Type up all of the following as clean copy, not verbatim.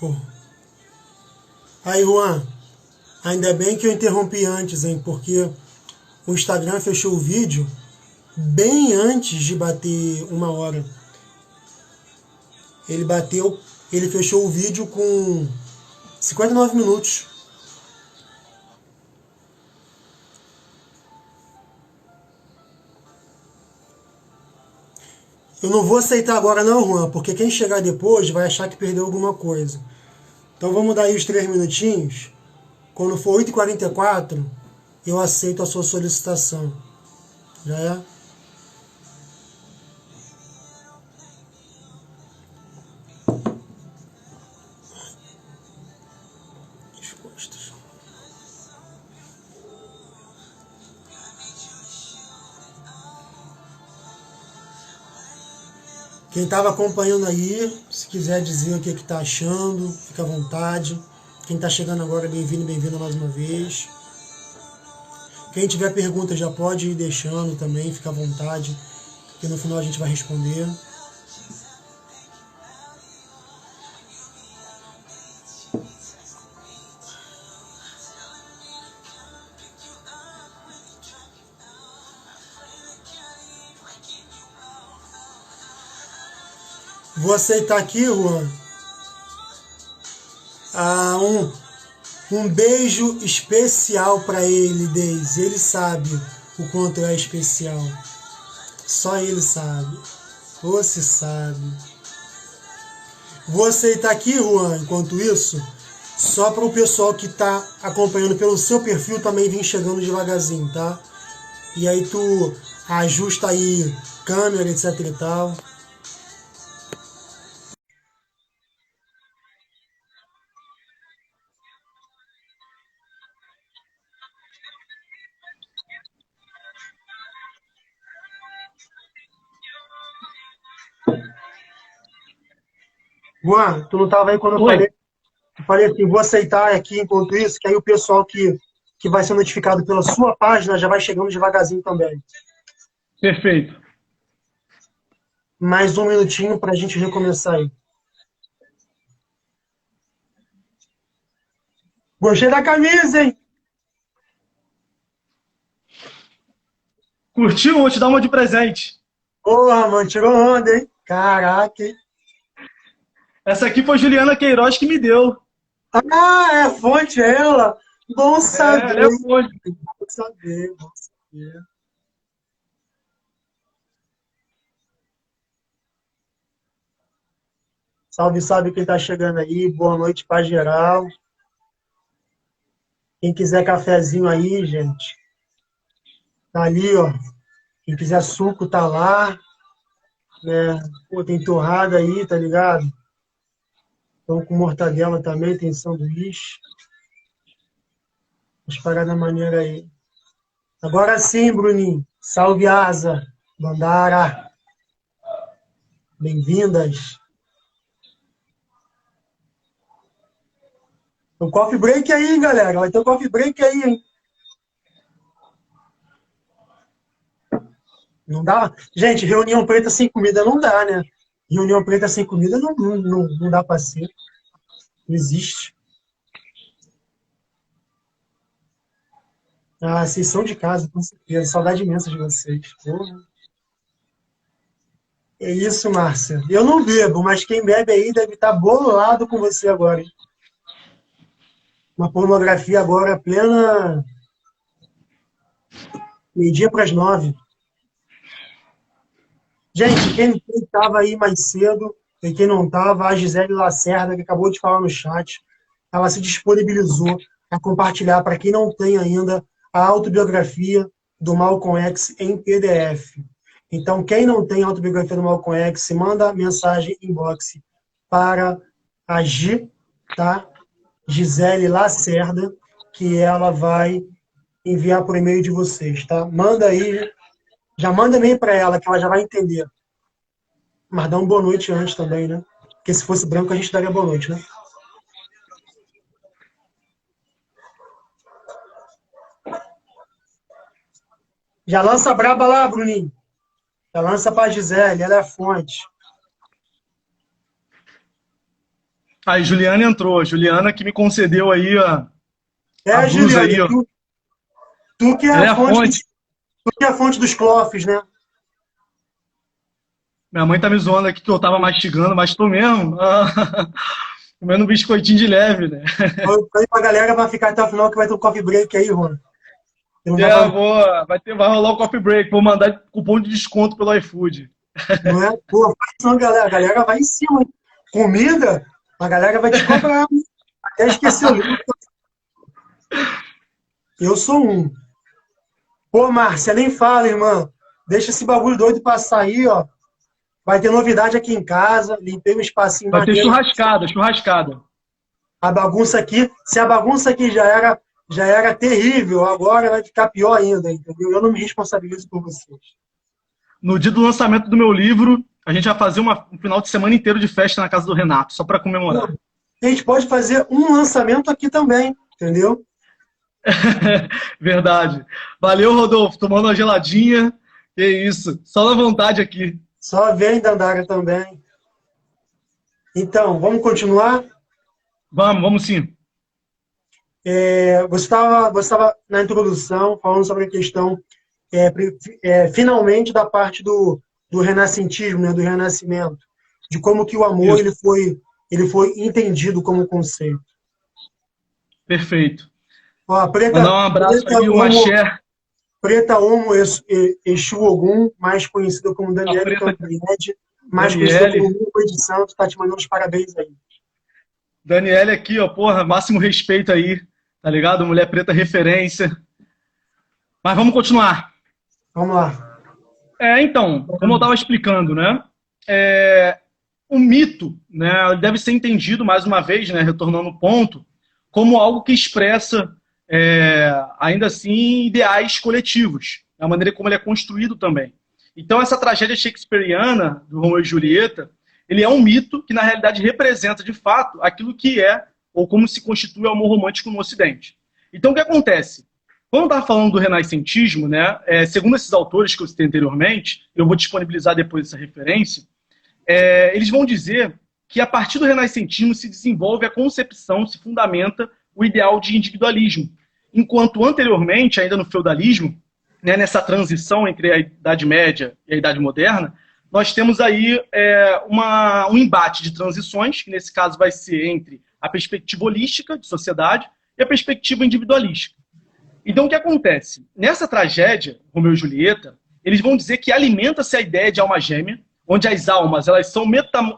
Pô. Aí, Juan, ainda bem que eu interrompi antes, hein? Porque o Instagram fechou o vídeo bem antes de bater 1 hora. Ele fechou o vídeo com 59 minutos. Eu não vou aceitar agora não, Juan, porque quem chegar depois vai achar que perdeu alguma coisa. Então vamos dar aí os 3 minutinhos. Quando for 8h44, eu aceito a sua solicitação. Já é? Dispostos. Quem estava acompanhando aí, se quiser dizer o que está achando, fica à vontade. Quem está chegando agora, bem-vindo, bem-vinda mais uma vez. Quem tiver pergunta já pode ir deixando também, fica à vontade, que no final a gente vai responder. Vou aceitar aqui, Juan, um beijo especial para ele, Deise. Ele sabe o quanto é especial. Só ele sabe. Você sabe. Vou aceitar aqui, Juan, enquanto isso, só para o pessoal que está acompanhando pelo seu perfil também vir chegando devagarzinho, tá? E aí tu ajusta aí câmera, etc e tal. Juan, tu não estava aí quando eu falei assim, vou aceitar aqui enquanto isso, que aí o pessoal que vai ser notificado pela sua página já vai chegando devagarzinho também. Perfeito. Mais um minutinho para a gente recomeçar aí. Gostei da camisa, hein? Curtiu? Vou te dar uma de presente. Porra, mano, tirou onda, hein? Caraca, hein? Essa aqui foi Juliana Queiroz que me deu. Ah, é a fonte ela. Bom saber, Ela é fonte. bom saber, bom saber. Salve, salve quem tá chegando aí. Boa noite pra geral. Quem quiser cafezinho aí, gente, tá ali, ó. Quem quiser suco, tá lá. Né? Pô, tem torrada aí, tá ligado? Então com mortadela também, tem sanduíche. Umas paradas maneiras aí. Agora sim, Bruninho. Salve, Asa. Bandara. Bem-vindas. Tem um coffee break aí, galera. Vai ter um coffee break aí, hein? Não dá? Gente, reunião preta sem comida não dá, né? Reunião preta sem comida não dá pra ser. Não existe. Ah, vocês são de casa, com certeza. Saudade imensa de vocês. Porra. É isso, Márcia. Eu não bebo, mas quem bebe aí deve estar bolado com você agora, hein? Uma pornografia agora plena meio-dia para as 9. Gente, quem estava aí mais cedo e quem não estava, a Gisele Lacerda, que acabou de falar no chat, ela se disponibilizou a compartilhar para quem não tem ainda a autobiografia do Malcolm X em PDF. Então, quem não tem a autobiografia do Malcolm X, manda mensagem inbox para a tá? Gisele Lacerda, que ela vai enviar por e-mail de vocês, tá? Manda aí, já manda e-mail para ela, que ela já vai entender. Mas dá uma boa noite antes também, né? Porque se fosse branco, a gente daria boa noite, né? Já lança a braba lá, Bruninho. Já lança pra Gisele, ela é a fonte. Aí, Juliana entrou. A Juliana que me concedeu aí a blusa Juliana, aí, ó. tu que é Ela é a a fonte dos, fonte. tu que é a fonte dos clofes, né? Minha mãe tá me zoando aqui que eu tava mastigando, mas tô mesmo. Comendo um biscoitinho de leve, né? Falei pra galera pra ficar até o final que vai ter um coffee break aí, Rony. Não vai, É, boa. Vai rolar o coffee break. Vou mandar cupom de desconto pelo iFood. não é? Pô, faz isso não, galera. A galera vai em cima, hein? Comida, a galera vai te cobrar, hein? Até esqueceu. Eu sou um. Pô, Márcia, nem fala, irmã. Deixa esse bagulho doido passar aí, ó. Vai ter novidade aqui em casa. Limpei um espacinho Vai ter maneiro. churrascada, churrascada. A bagunça aqui, se a bagunça aqui já era terrível, agora vai ficar pior ainda, entendeu? Eu não me responsabilizo por vocês. No dia do lançamento do meu livro, a gente vai fazer um final de semana inteiro de festa na casa do Renato, só para comemorar. A gente pode fazer um lançamento aqui também, entendeu? Verdade. Valeu, Rodolfo. Tomando uma geladinha. Que isso. Só na vontade aqui. Só vem, Dandara, também. Então, vamos continuar? Vamos sim. Você estava na introdução falando sobre a questão, finalmente, da parte do renascentismo, né, do renascimento, de como que o amor ele foi entendido como conceito. Perfeito. Ó, Mandar um abraço aí, o Axé. Preta Homo Exu Ogum, mais conhecida como A Daniele preta Cantanhede, mais conhecida Daniele. como Mãe de Santo, está te mandando os parabéns aí. Daniele aqui, ó, porra, máximo respeito aí, tá ligado? Mulher preta referência. Mas vamos continuar. Vamos lá. Então, como eu estava explicando, né? O mito, né, deve ser entendido, mais uma vez, né, retornando ao ponto, como algo que expressa, ainda assim, ideais coletivos, a maneira como ele é construído também. Então, essa tragédia shakespeariana do Romeu e Julieta, ele é um mito que, na realidade, representa, de fato, aquilo que é, ou como se constitui o amor romântico no Ocidente. Então, o que acontece? Quando eu estava falando do renascentismo, né, segundo esses autores que eu citei anteriormente, eu vou disponibilizar depois essa referência, eles vão dizer que a partir do renascentismo se desenvolve a concepção, se fundamenta o ideal de individualismo, enquanto anteriormente, ainda no feudalismo, né, nessa transição entre a Idade Média e a Idade Moderna, nós temos aí um embate de transições, que nesse caso vai ser entre a perspectiva holística de sociedade e a perspectiva individualística. Então, o que acontece? Nessa tragédia, Romeu e Julieta, eles vão dizer que alimenta-se a ideia de alma gêmea, onde as almas elas são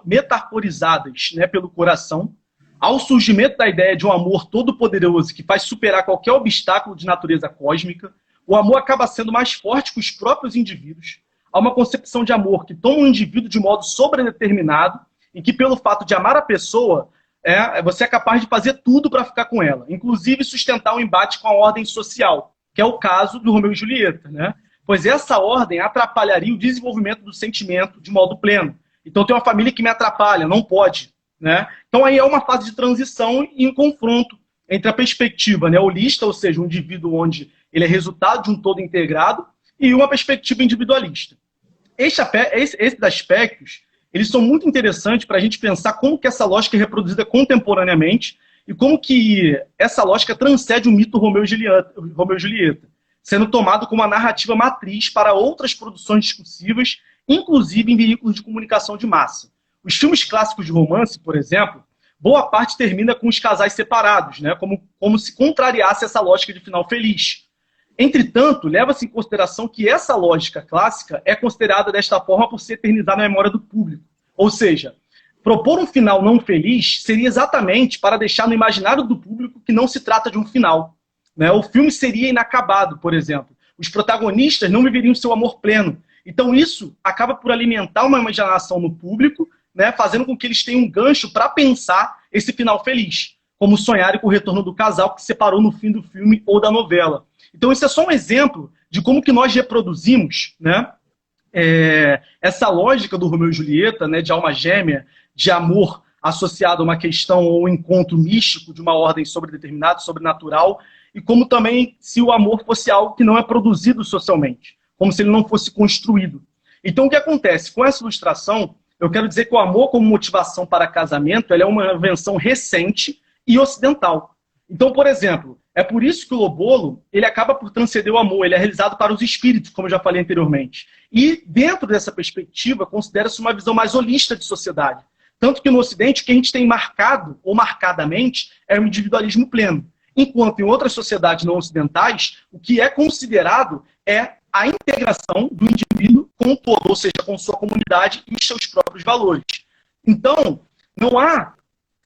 metaforizadas, né, pelo coração, ao surgimento da ideia de um amor todo-poderoso que faz superar qualquer obstáculo de natureza cósmica. O amor acaba sendo mais forte que os próprios indivíduos. Há uma concepção de amor que toma um indivíduo de modo sobredeterminado e que, pelo fato de amar a pessoa, você é capaz de fazer tudo para ficar com ela, inclusive sustentar um embate com a ordem social, que é o caso do Romeu e Julieta, né? Pois essa ordem atrapalharia o desenvolvimento do sentimento de modo pleno. Então tem uma família que me atrapalha, não pode, né? Então aí é uma fase de transição e um confronto entre a perspectiva, né, holista, ou seja, um indivíduo onde ele é resultado de um todo integrado, e uma perspectiva individualista. Esses aspectos, eles são muito interessantes para a gente pensar como que essa lógica é reproduzida contemporaneamente e como que essa lógica transcende o mito Romeu e Julieta, sendo tomado como uma narrativa matriz para outras produções discursivas, inclusive em veículos de comunicação de massa. Os filmes clássicos de romance, por exemplo, boa parte termina com os casais separados, né, como se contrariasse essa lógica de final feliz. Entretanto, leva-se em consideração que essa lógica clássica é considerada desta forma por se eternizar na memória do público. Ou seja, propor um final não feliz seria exatamente para deixar no imaginário do público que não se trata de um final, né? O filme seria inacabado, por exemplo. Os protagonistas não viveriam seu amor pleno. Então isso acaba por alimentar uma imaginação no público, né, fazendo com que eles tenham um gancho para pensar esse final feliz, como sonharem com o retorno do casal que se separou no fim do filme ou da novela. Então, isso é só um exemplo de como que nós reproduzimos, né, essa lógica do Romeu e Julieta, né, de alma gêmea, de amor associado a uma questão ou um encontro místico de uma ordem sobredeterminada, sobrenatural, e como também se o amor fosse algo que não é produzido socialmente, como se ele não fosse construído. Então, o que acontece? Com essa ilustração, eu quero dizer que o amor como motivação para casamento, ela é uma invenção recente e ocidental. Então, por exemplo, é por isso que o Lobolo, ele acaba por transcender o amor, ele é realizado para os espíritos, como eu já falei anteriormente. E, dentro dessa perspectiva, considera-se uma visão mais holística de sociedade. Tanto que no Ocidente, o que a gente tem marcado, ou marcadamente, é o individualismo pleno. Enquanto em outras sociedades não ocidentais, o que é considerado é a integração do indivíduo com o todo, ou seja, com sua comunidade e os seus próprios valores. Então, não há,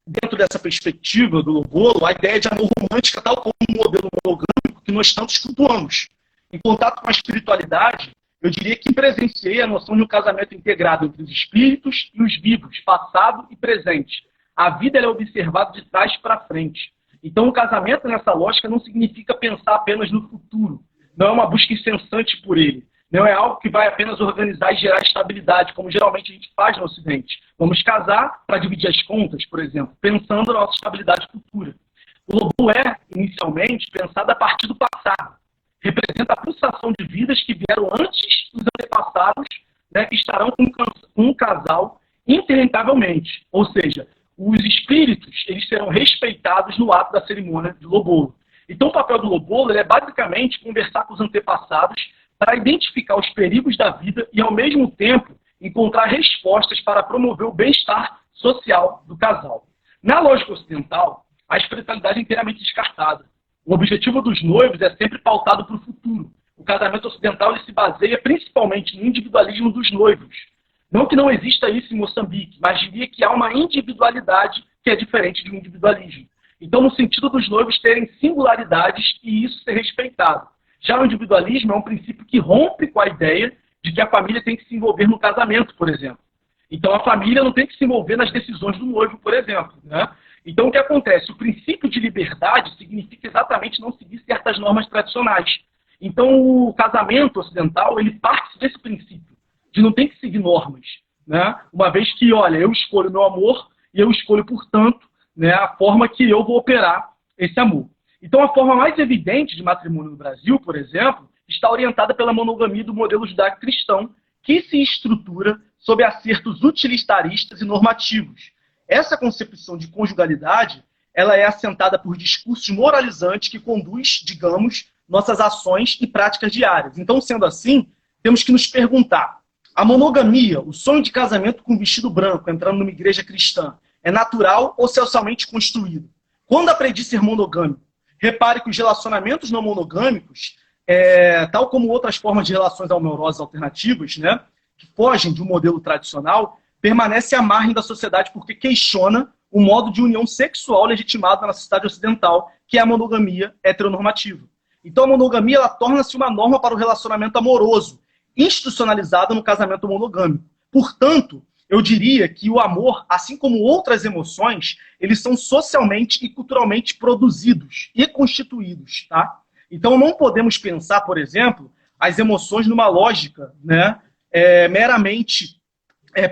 dentro dessa perspectiva do Lobolo, a ideia de amor romântica, tal como o modelo monogâmico que nós tanto cultuamos. Em contato com a espiritualidade, eu diria que presenciei a noção de um casamento integrado entre os espíritos e os vivos, passado e presente. A vida ela é observada de trás para frente. Então, o casamento, nessa lógica, não significa pensar apenas no futuro. Não é uma busca incessante por ele. Não é algo que vai apenas organizar e gerar estabilidade, como geralmente a gente faz no Ocidente. Vamos casar para dividir as contas, por exemplo, pensando na nossa estabilidade futura. O Lobolo é, inicialmente, pensado a partir do passado. Representa a pulsação de vidas que vieram antes dos antepassados, né, que estarão com um casal interrentavelmente. Ou seja, os espíritos eles serão respeitados no ato da cerimônia de Lobolo. Então, o papel do Lobolo é basicamente conversar com os antepassados para identificar os perigos da vida e, ao mesmo tempo, encontrar respostas para promover o bem-estar social do casal. Na lógica ocidental, a espiritualidade é inteiramente descartada. O objetivo dos noivos é sempre pautado para o futuro. O casamento ocidental ele se baseia principalmente no individualismo dos noivos. Não que não exista isso em Moçambique, mas diria que há uma individualidade que é diferente de um individualismo. Então, no sentido dos noivos terem singularidades e isso ser respeitado. Já o individualismo é um princípio que rompe com a ideia de que a família tem que se envolver no casamento, por exemplo. Então, a família não tem que se envolver nas decisões do noivo, por exemplo, né? Então, o que acontece? O princípio de liberdade significa exatamente não seguir certas normas tradicionais. Então, o casamento ocidental, ele parte desse princípio, de não ter que seguir normas, né? Uma vez que, olha, eu escolho meu amor e eu escolho, portanto, né, a forma que eu vou operar esse amor. Então, a forma mais evidente de matrimônio no Brasil, por exemplo, está orientada pela monogamia do modelo judaico-cristão, que se estrutura sob acertos utilitaristas e normativos. Essa concepção de conjugalidade, ela é assentada por discursos moralizantes que conduz, digamos, nossas ações e práticas diárias. Então, sendo assim, temos que nos perguntar, a monogamia, o sonho de casamento com vestido branco, entrando numa igreja cristã, é natural ou socialmente construído? Quando aprendi a ser monogâmico, repare que os relacionamentos não monogâmicos, tal como outras formas de relações amorosas alternativas, né, que fogem de um modelo tradicional, permanece à margem da sociedade porque questiona o modo de união sexual legitimado na sociedade ocidental, que é a monogamia heteronormativa. Então, a monogamia ela torna-se uma norma para o relacionamento amoroso, institucionalizada no casamento monogâmico. Portanto, eu diria que o amor, assim como outras emoções, eles são socialmente e culturalmente produzidos e constituídos, tá? Então, não podemos pensar, por exemplo, as emoções numa lógica, né, meramente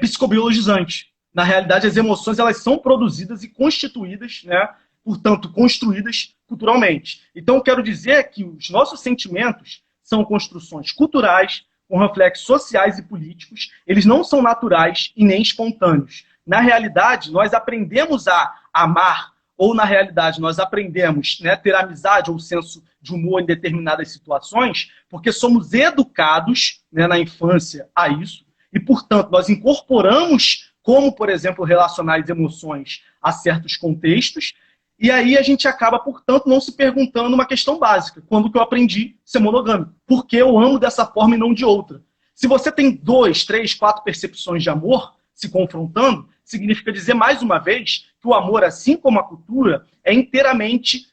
psicobiologizante. Na realidade, as emoções elas são produzidas e constituídas, né, portanto, construídas culturalmente. Então, eu quero dizer que os nossos sentimentos são construções culturais, com reflexos sociais e políticos, eles não são naturais e nem espontâneos. Na realidade, nós aprendemos a amar, ou na realidade nós aprendemos, né, ter amizade ou senso de humor em determinadas situações, porque somos educados, né, na infância a isso, e, portanto, nós incorporamos como, por exemplo, relacionar as emoções a certos contextos, e aí a gente acaba, portanto, não se perguntando uma questão básica. Quando que eu aprendi a ser monogâmico? Por que eu amo dessa forma e não de outra? Se você tem 2, 3, 4 percepções de amor se confrontando, significa dizer, mais uma vez, que o amor, assim como a cultura, é inteiramente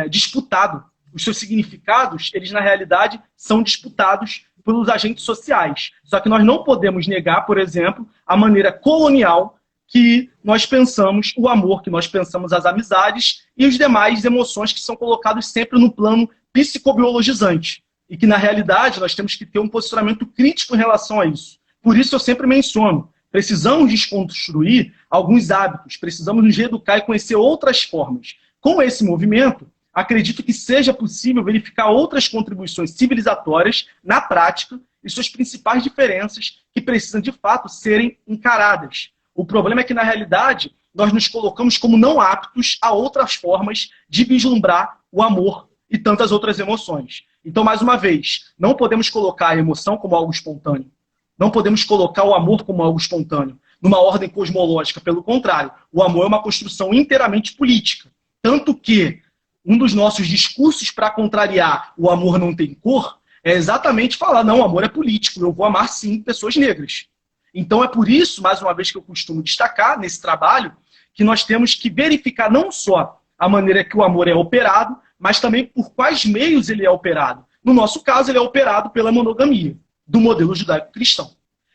disputado. Os seus significados, eles, na realidade, são disputados pelos agentes sociais. Só que nós não podemos negar, por exemplo, a maneira colonial que nós pensamos o amor, que nós pensamos as amizades e as demais emoções que são colocadas sempre no plano psicobiologizante. E que, na realidade, nós temos que ter um posicionamento crítico em relação a isso. Por isso eu sempre menciono, precisamos desconstruir alguns hábitos, precisamos nos reeducar e conhecer outras formas. Com esse movimento, acredito que seja possível verificar outras contribuições civilizatórias na prática e suas principais diferenças que precisam, de fato, serem encaradas. O problema é que, na realidade, nós nos colocamos como não aptos a outras formas de vislumbrar o amor e tantas outras emoções. Então, mais uma vez, não podemos colocar a emoção como algo espontâneo. Não podemos colocar o amor como algo espontâneo, numa ordem cosmológica. Pelo contrário, o amor é uma construção inteiramente política. Tanto que um dos nossos discursos para contrariar o amor não tem cor é exatamente falar, não, o amor é político, eu vou amar sim pessoas negras. Então é por isso, mais uma vez, que eu costumo destacar nesse trabalho, que nós temos que verificar não só a maneira que o amor é operado, mas também por quais meios ele é operado. No nosso caso, ele é operado pela monogamia, do modelo judaico-cristão.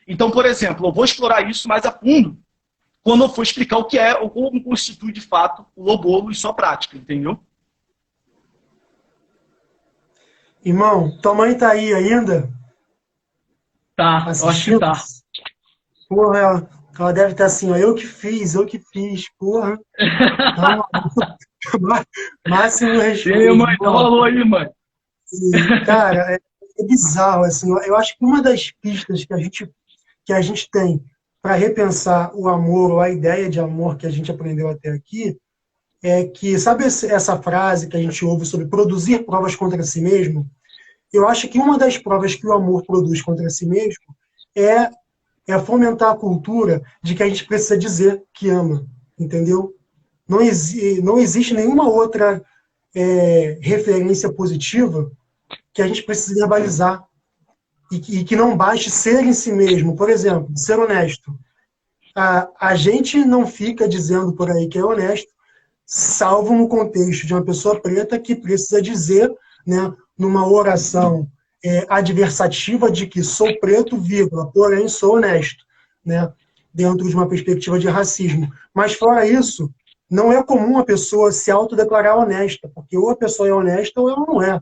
Então, por exemplo, eu vou explorar isso mais a fundo quando eu for explicar o que é ou como constitui de fato o lobolo e sua prática, entendeu? Irmão, tua mãe tá aí ainda? Tá, eu acho que Assistindo? tá. Porra, ela deve estar assim, ó, eu que fiz, porra. Então, máximo E aí, respeito. mãe, dá um alô aí, mãe. E, cara, é bizarro, assim, eu acho que uma das pistas que a gente tem para repensar o amor, ou a ideia de amor que a gente aprendeu até aqui, é que, sabe essa frase que a gente ouve sobre produzir provas contra si mesmo? Eu acho que uma das provas que o amor produz contra si mesmo é, é fomentar a cultura de que a gente precisa dizer que ama, entendeu? Não existe nenhuma outra referência positiva que a gente precisa verbalizar e que não baste ser em si mesmo. Por exemplo, ser honesto. A gente não fica dizendo por aí que é honesto, salvo no contexto de uma pessoa preta que precisa dizer, né, numa oração adversativa de que sou preto, vírgula, porém sou honesto, né, dentro de uma perspectiva de racismo. Mas fora isso, não é comum a pessoa se autodeclarar honesta, porque ou a pessoa é honesta ou ela não é.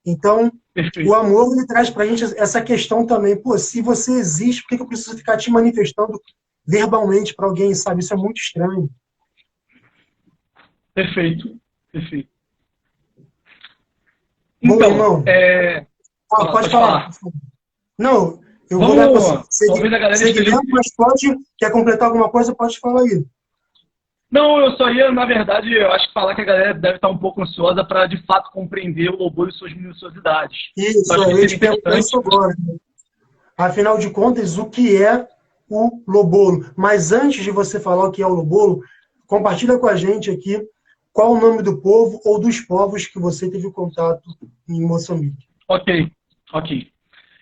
Então, Perfeito. o amor ele traz para a gente essa questão também. Pô, se você existe, por que eu preciso ficar te manifestando verbalmente para alguém, sabe? Isso é muito estranho. Perfeito, perfeito. Bom, Então, irmão, pode falar. Não, eu vou dar para talvez a galera esteja... mas pode, quer completar alguma coisa, pode falar aí. Não, eu só ia, na verdade, eu acho que falar que a galera deve estar um pouco ansiosa para, de fato, compreender o lobolo e suas minuciosidades. Isso, eu ia te perguntar isso agora. Afinal de contas, o que é o lobolo? Mas antes de você falar o que é o lobolo, compartilha com a gente aqui qual o nome do povo ou dos povos que você teve contato em Moçambique. Ok.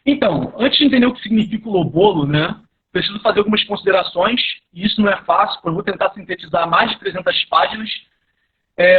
Então, antes de entender o que significa o lobolo, né, preciso fazer algumas considerações, e isso não é fácil, porque eu vou tentar sintetizar mais de 300 páginas.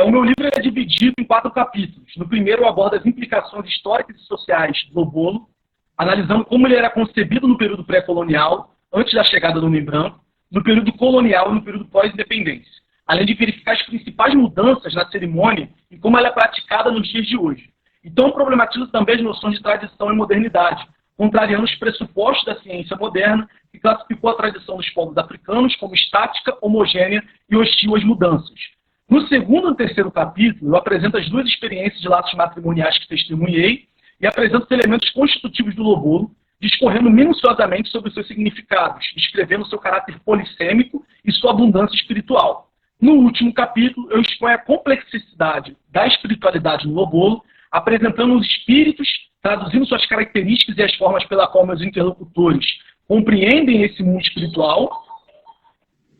O meu livro é dividido em 4 capítulos. No primeiro, eu abordo as implicações históricas e sociais do lobolo, analisando como ele era concebido no período pré-colonial, antes da chegada do homem branco, no período colonial e no período pós-independência, além de verificar as principais mudanças na cerimônia e como ela é praticada nos dias de hoje. Então, eu problematizo também as noções de tradição e modernidade, contrariando os pressupostos da ciência moderna, que classificou a tradição dos povos africanos como estática, homogênea e hostil às mudanças. No segundo e terceiro capítulo, eu apresento as 2 experiências de laços matrimoniais que testemunhei e apresento os elementos constitutivos do lobolo, discorrendo minuciosamente sobre os seus significados, descrevendo seu caráter polissêmico e sua abundância espiritual. No último capítulo, eu exponho a complexidade da espiritualidade no lobolo, apresentando os espíritos, traduzindo suas características e as formas pela qual meus interlocutores compreendem esse mundo espiritual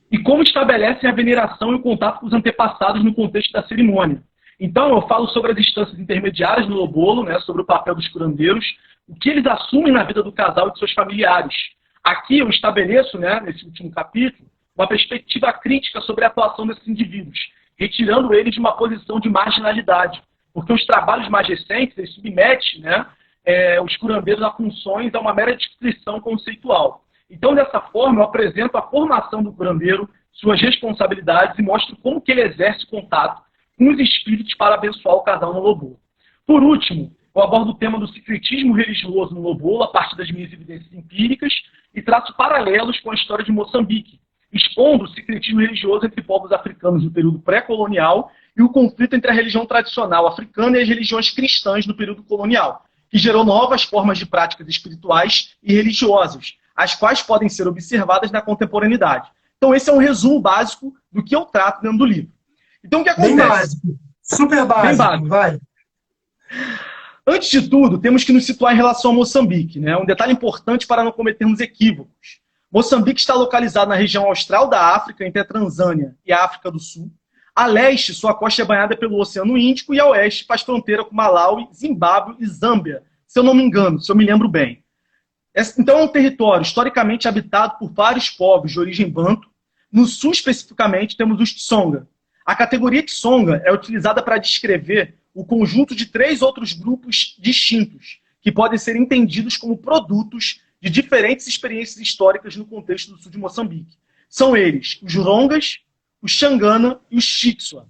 e como estabelecem a veneração e o contato com os antepassados no contexto da cerimônia. Então, eu falo sobre as instâncias intermediárias no lobolo, né, sobre o papel dos curandeiros, o que eles assumem na vida do casal e de seus familiares. Aqui eu estabeleço, né, nesse último capítulo, uma perspectiva crítica sobre a atuação desses indivíduos, retirando eles de uma posição de marginalidade, porque os trabalhos mais recentes eles submetem, né, os curandeiros a funções a uma mera descrição conceitual. Então, dessa forma, eu apresento a formação do curandeiro, suas responsabilidades e mostro como que ele exerce contato com os espíritos para abençoar o casal no lobolo. Por último, eu abordo o tema do secretismo religioso no lobolo a partir das minhas evidências empíricas e traço paralelos com a história de Moçambique, expondo o secretismo religioso entre povos africanos no período pré-colonial e o conflito entre a religião tradicional africana e as religiões cristãs no período colonial. que gerou novas formas de práticas espirituais e religiosas, as quais podem ser observadas na contemporaneidade. Então, esse é um resumo básico do que eu trato dentro do livro. Então, o que acontece? Bem básico. Super básico. Bem básico. Vai. Antes de tudo, temos que nos situar em relação a Moçambique, né? Um detalhe importante para não cometermos equívocos. Moçambique está localizado na região austral da África, entre a Tanzânia e a África do Sul. A leste, sua costa é banhada pelo Oceano Índico, e a oeste faz fronteira com Malawi, Zimbábue e Zâmbia, se eu não me engano, se eu me lembro bem. Então é um território historicamente habitado por vários povos de origem banto. No sul, especificamente, temos os Tsonga. A categoria Tsonga é utilizada para descrever o conjunto de 3 outros grupos distintos, que podem ser entendidos como produtos de diferentes experiências históricas no contexto do sul de Moçambique. São eles os Rongas, os Xangana e os Xitsua.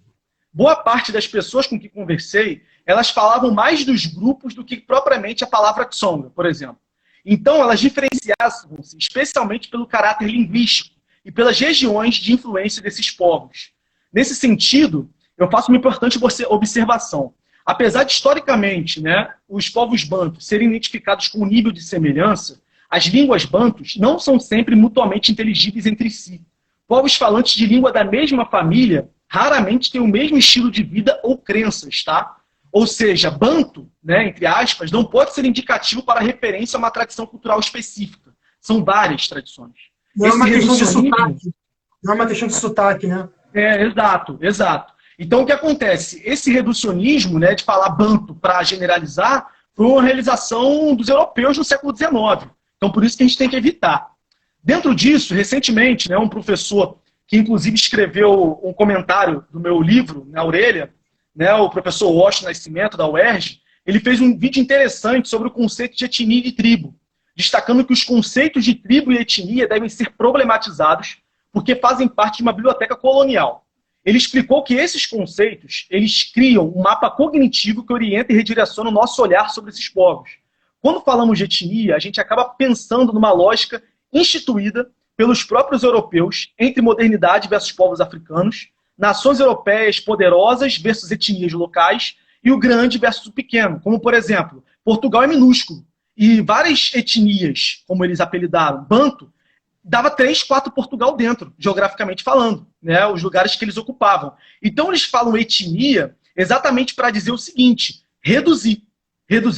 Boa parte das pessoas com que conversei, elas falavam mais dos grupos do que propriamente a palavra Tsonga, por exemplo. Então, elas diferenciavam-se especialmente pelo caráter linguístico e pelas regiões de influência desses povos. Nesse sentido, eu faço uma importante observação. Apesar de, historicamente, né, os povos bantus serem identificados com um nível de semelhança, as línguas bantus não são sempre mutuamente inteligíveis entre si. Povos falantes de língua da mesma família raramente têm o mesmo estilo de vida ou crenças, tá? Ou seja, banto, né, entre aspas, não pode ser indicativo para referência a uma tradição cultural específica. São várias tradições. Não é uma questão de sotaque. Não é uma questão de sotaque, né? Exato, exato. Então, o que acontece? Esse reducionismo, né, de falar banto para generalizar, foi uma realização dos europeus no século XIX. Então, por isso que a gente tem que evitar. Dentro disso, recentemente, né, um professor que, inclusive, escreveu um comentário do meu livro, Na Orelha, né, o professor Washington Nascimento, da UERJ, ele fez um vídeo interessante sobre o conceito de etnia e de tribo, destacando que os conceitos de tribo e etnia devem ser problematizados porque fazem parte de uma biblioteca colonial. Ele explicou que esses conceitos, eles criam um mapa cognitivo que orienta e redireciona o nosso olhar sobre esses povos. Quando falamos de etnia, a gente acaba pensando numa lógica instituída pelos próprios europeus entre modernidade versus povos africanos, nações europeias poderosas versus etnias locais e o grande versus o pequeno. Como, por exemplo, Portugal é minúsculo e várias etnias, como eles apelidaram, banto, dava 3, 4 Portugal dentro, geograficamente falando, né, os lugares que eles ocupavam. Então eles falam etnia exatamente para dizer o seguinte, reduzir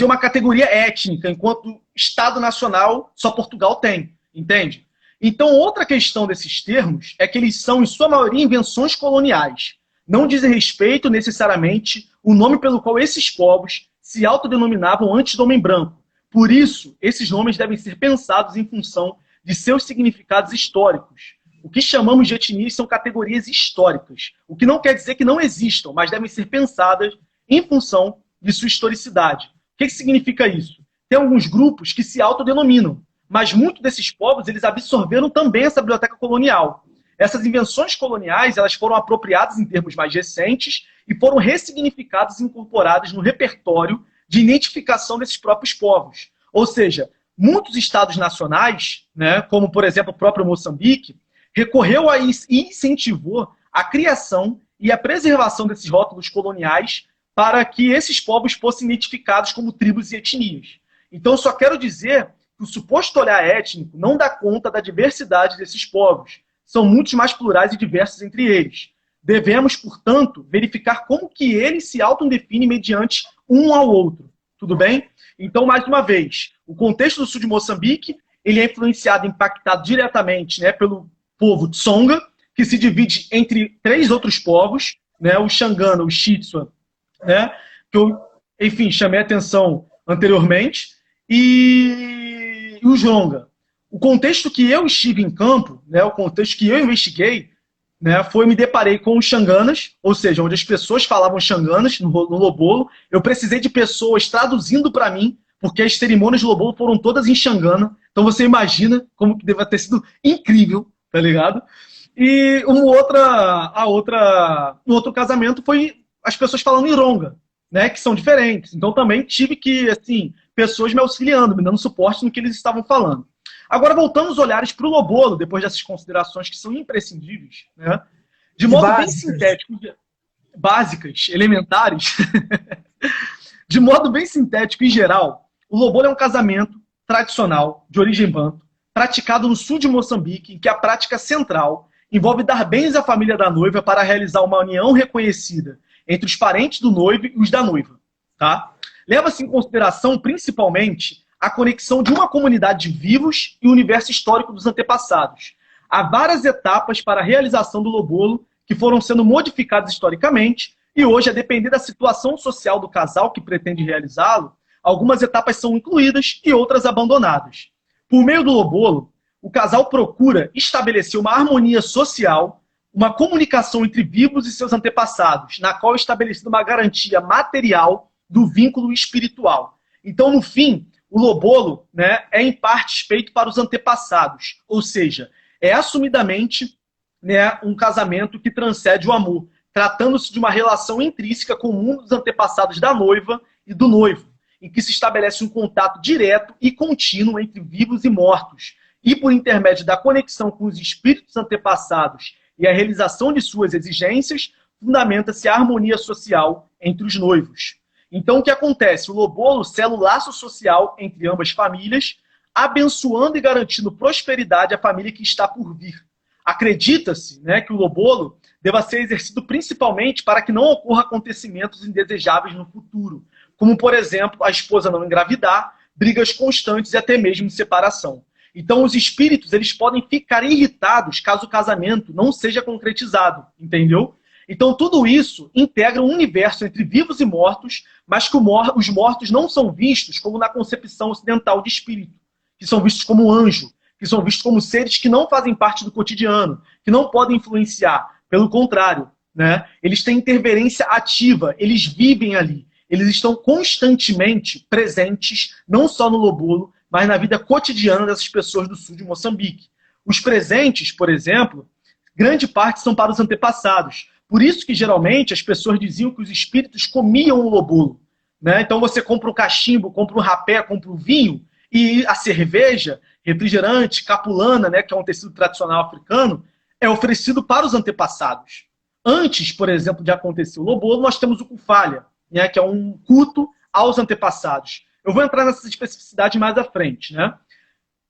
uma categoria étnica, enquanto Estado Nacional só Portugal tem, entende? Então outra questão desses termos é que eles são, em sua maioria, invenções coloniais. Não dizem respeito necessariamente o nome pelo qual esses povos se autodenominavam antes do homem branco. Por isso, esses nomes devem ser pensados em função de seus significados históricos. O que chamamos de etnias são categorias históricas, o que não quer dizer que não existam, mas devem ser pensadas em função de sua historicidade. O que significa isso? Tem alguns grupos que se autodenominam, mas muitos desses povos eles absorveram também essa biblioteca colonial. Essas invenções coloniais elas foram apropriadas em termos mais recentes e foram ressignificadas e incorporadas no repertório de identificação desses próprios povos. Ou seja, muitos estados nacionais, né, como, por exemplo, o próprio Moçambique, recorreu a isso e incentivou a criação e a preservação desses rótulos coloniais para que esses povos fossem identificados como tribos e etnias. Então, só quero dizer que o suposto olhar étnico não dá conta da diversidade desses povos. São muitos mais plurais e diversos entre eles. Devemos, portanto, verificar como que eles se autodefinem mediante um ao outro. Tudo bem? Então, mais uma vez, o contexto do sul de Moçambique ele é influenciado, impactado diretamente, né, pelo povo Tsonga, que se divide entre 3 outros povos, né, o Xangana, o Xitsua, né, que eu, enfim, chamei a atenção anteriormente, e os Ronga. O contexto que eu estive em campo, né, o contexto que eu investiguei, né, me deparei com os Xanganas, ou seja, onde as pessoas falavam Xanganas no Lobolo. Eu precisei de pessoas traduzindo para mim, porque as cerimônias do Lobolo foram todas em Xangana. Então você imagina como que deve ter sido incrível, tá ligado? E um outro casamento foi as pessoas falando Ironga, né, que são diferentes. Então também tive que, assim, pessoas me auxiliando, me dando suporte no que eles estavam falando. Agora, voltando os olhares para o Lobolo, depois dessas considerações que são imprescindíveis, né? De modo bem sintético, básicas, elementares, de modo bem sintético e geral, O lobolo é um casamento tradicional, de origem banto, praticado no sul de Moçambique, em que a prática central envolve dar bens à família da noiva para realizar uma união reconhecida entre os parentes do noivo e os da noiva. Tá? Leva-se em consideração, principalmente, a conexão de uma comunidade de vivos e o universo histórico dos antepassados. Há várias etapas para a realização do lobolo que foram sendo modificadas historicamente e hoje, a depender da situação social do casal que pretende realizá-lo, algumas etapas são incluídas e outras abandonadas. Por meio do lobolo, o casal procura estabelecer uma harmonia social, uma comunicação entre vivos e seus antepassados, na qual é estabelecida uma garantia material do vínculo espiritual. Então, no fim, o lobolo, né, é em parte feito para os antepassados, ou seja, é assumidamente, né, um casamento que transcende o amor, tratando-se de uma relação intrínseca com o mundo dos antepassados da noiva e do noivo, em que se estabelece um contato direto e contínuo entre vivos e mortos, e por intermédio da conexão com os espíritos antepassados e a realização de suas exigências, fundamenta-se a harmonia social entre os noivos. Então, o que acontece? O lobolo sela o laço social entre ambas famílias, abençoando e garantindo prosperidade à família que está por vir. Acredita-se, né, que o lobolo deva ser exercido principalmente para que não ocorra acontecimentos indesejáveis no futuro, como, por exemplo, a esposa não engravidar, brigas constantes e até mesmo separação. Então, os espíritos, eles podem ficar irritados caso o casamento não seja concretizado, entendeu? Então, tudo isso integra um universo entre vivos e mortos, mas que os mortos não são vistos como na concepção ocidental de espírito, que são vistos como anjo, que são vistos como seres que não fazem parte do cotidiano, que não podem influenciar. Pelo contrário, né? Eles têm interferência ativa, eles vivem ali. Eles estão constantemente presentes, não só no lobolo, mas na vida cotidiana dessas pessoas do sul de Moçambique. Os presentes, por exemplo, grande parte são para os antepassados. Por isso que, geralmente, as pessoas diziam que os espíritos comiam o lobolo. Né? Então, você compra um cachimbo, compra um rapé, compra um vinho, e a cerveja, refrigerante, capulana, né, que é um tecido tradicional africano, é oferecido para os antepassados. Antes, por exemplo, de acontecer o lobolo, nós temos o cufalha, né, que é um culto aos antepassados. Eu vou entrar nessa especificidade mais à frente. Né?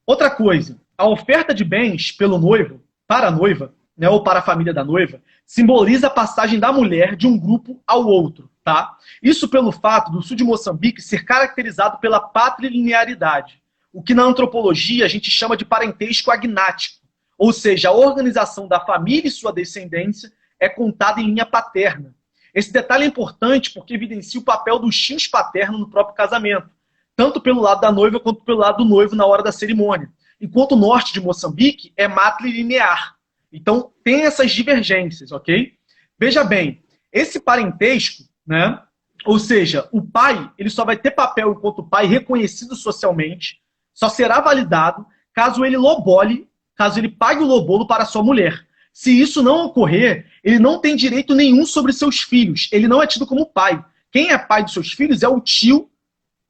Outra coisa, a oferta de bens pelo noivo, para a noiva, né, ou para a família da noiva, simboliza a passagem da mulher de um grupo ao outro. Tá? Isso pelo fato do sul de Moçambique ser caracterizado pela patrilinearidade, o que na antropologia a gente chama de parentesco agnático, ou seja, a organização da família e sua descendência é contada em linha paterna. Esse detalhe é importante porque evidencia o papel dos tios paternos no próprio casamento, tanto pelo lado da noiva quanto pelo lado do noivo na hora da cerimônia. Enquanto o norte de Moçambique é matrilinear. Então, tem essas divergências, ok? Veja bem, esse parentesco, né? Ou seja, o pai ele só vai ter papel enquanto pai reconhecido socialmente, só será validado caso ele lobole, caso ele pague o lobolo para sua mulher. Se isso não ocorrer, ele não tem direito nenhum sobre seus filhos. Ele não é tido como pai. Quem é pai dos seus filhos é o tio,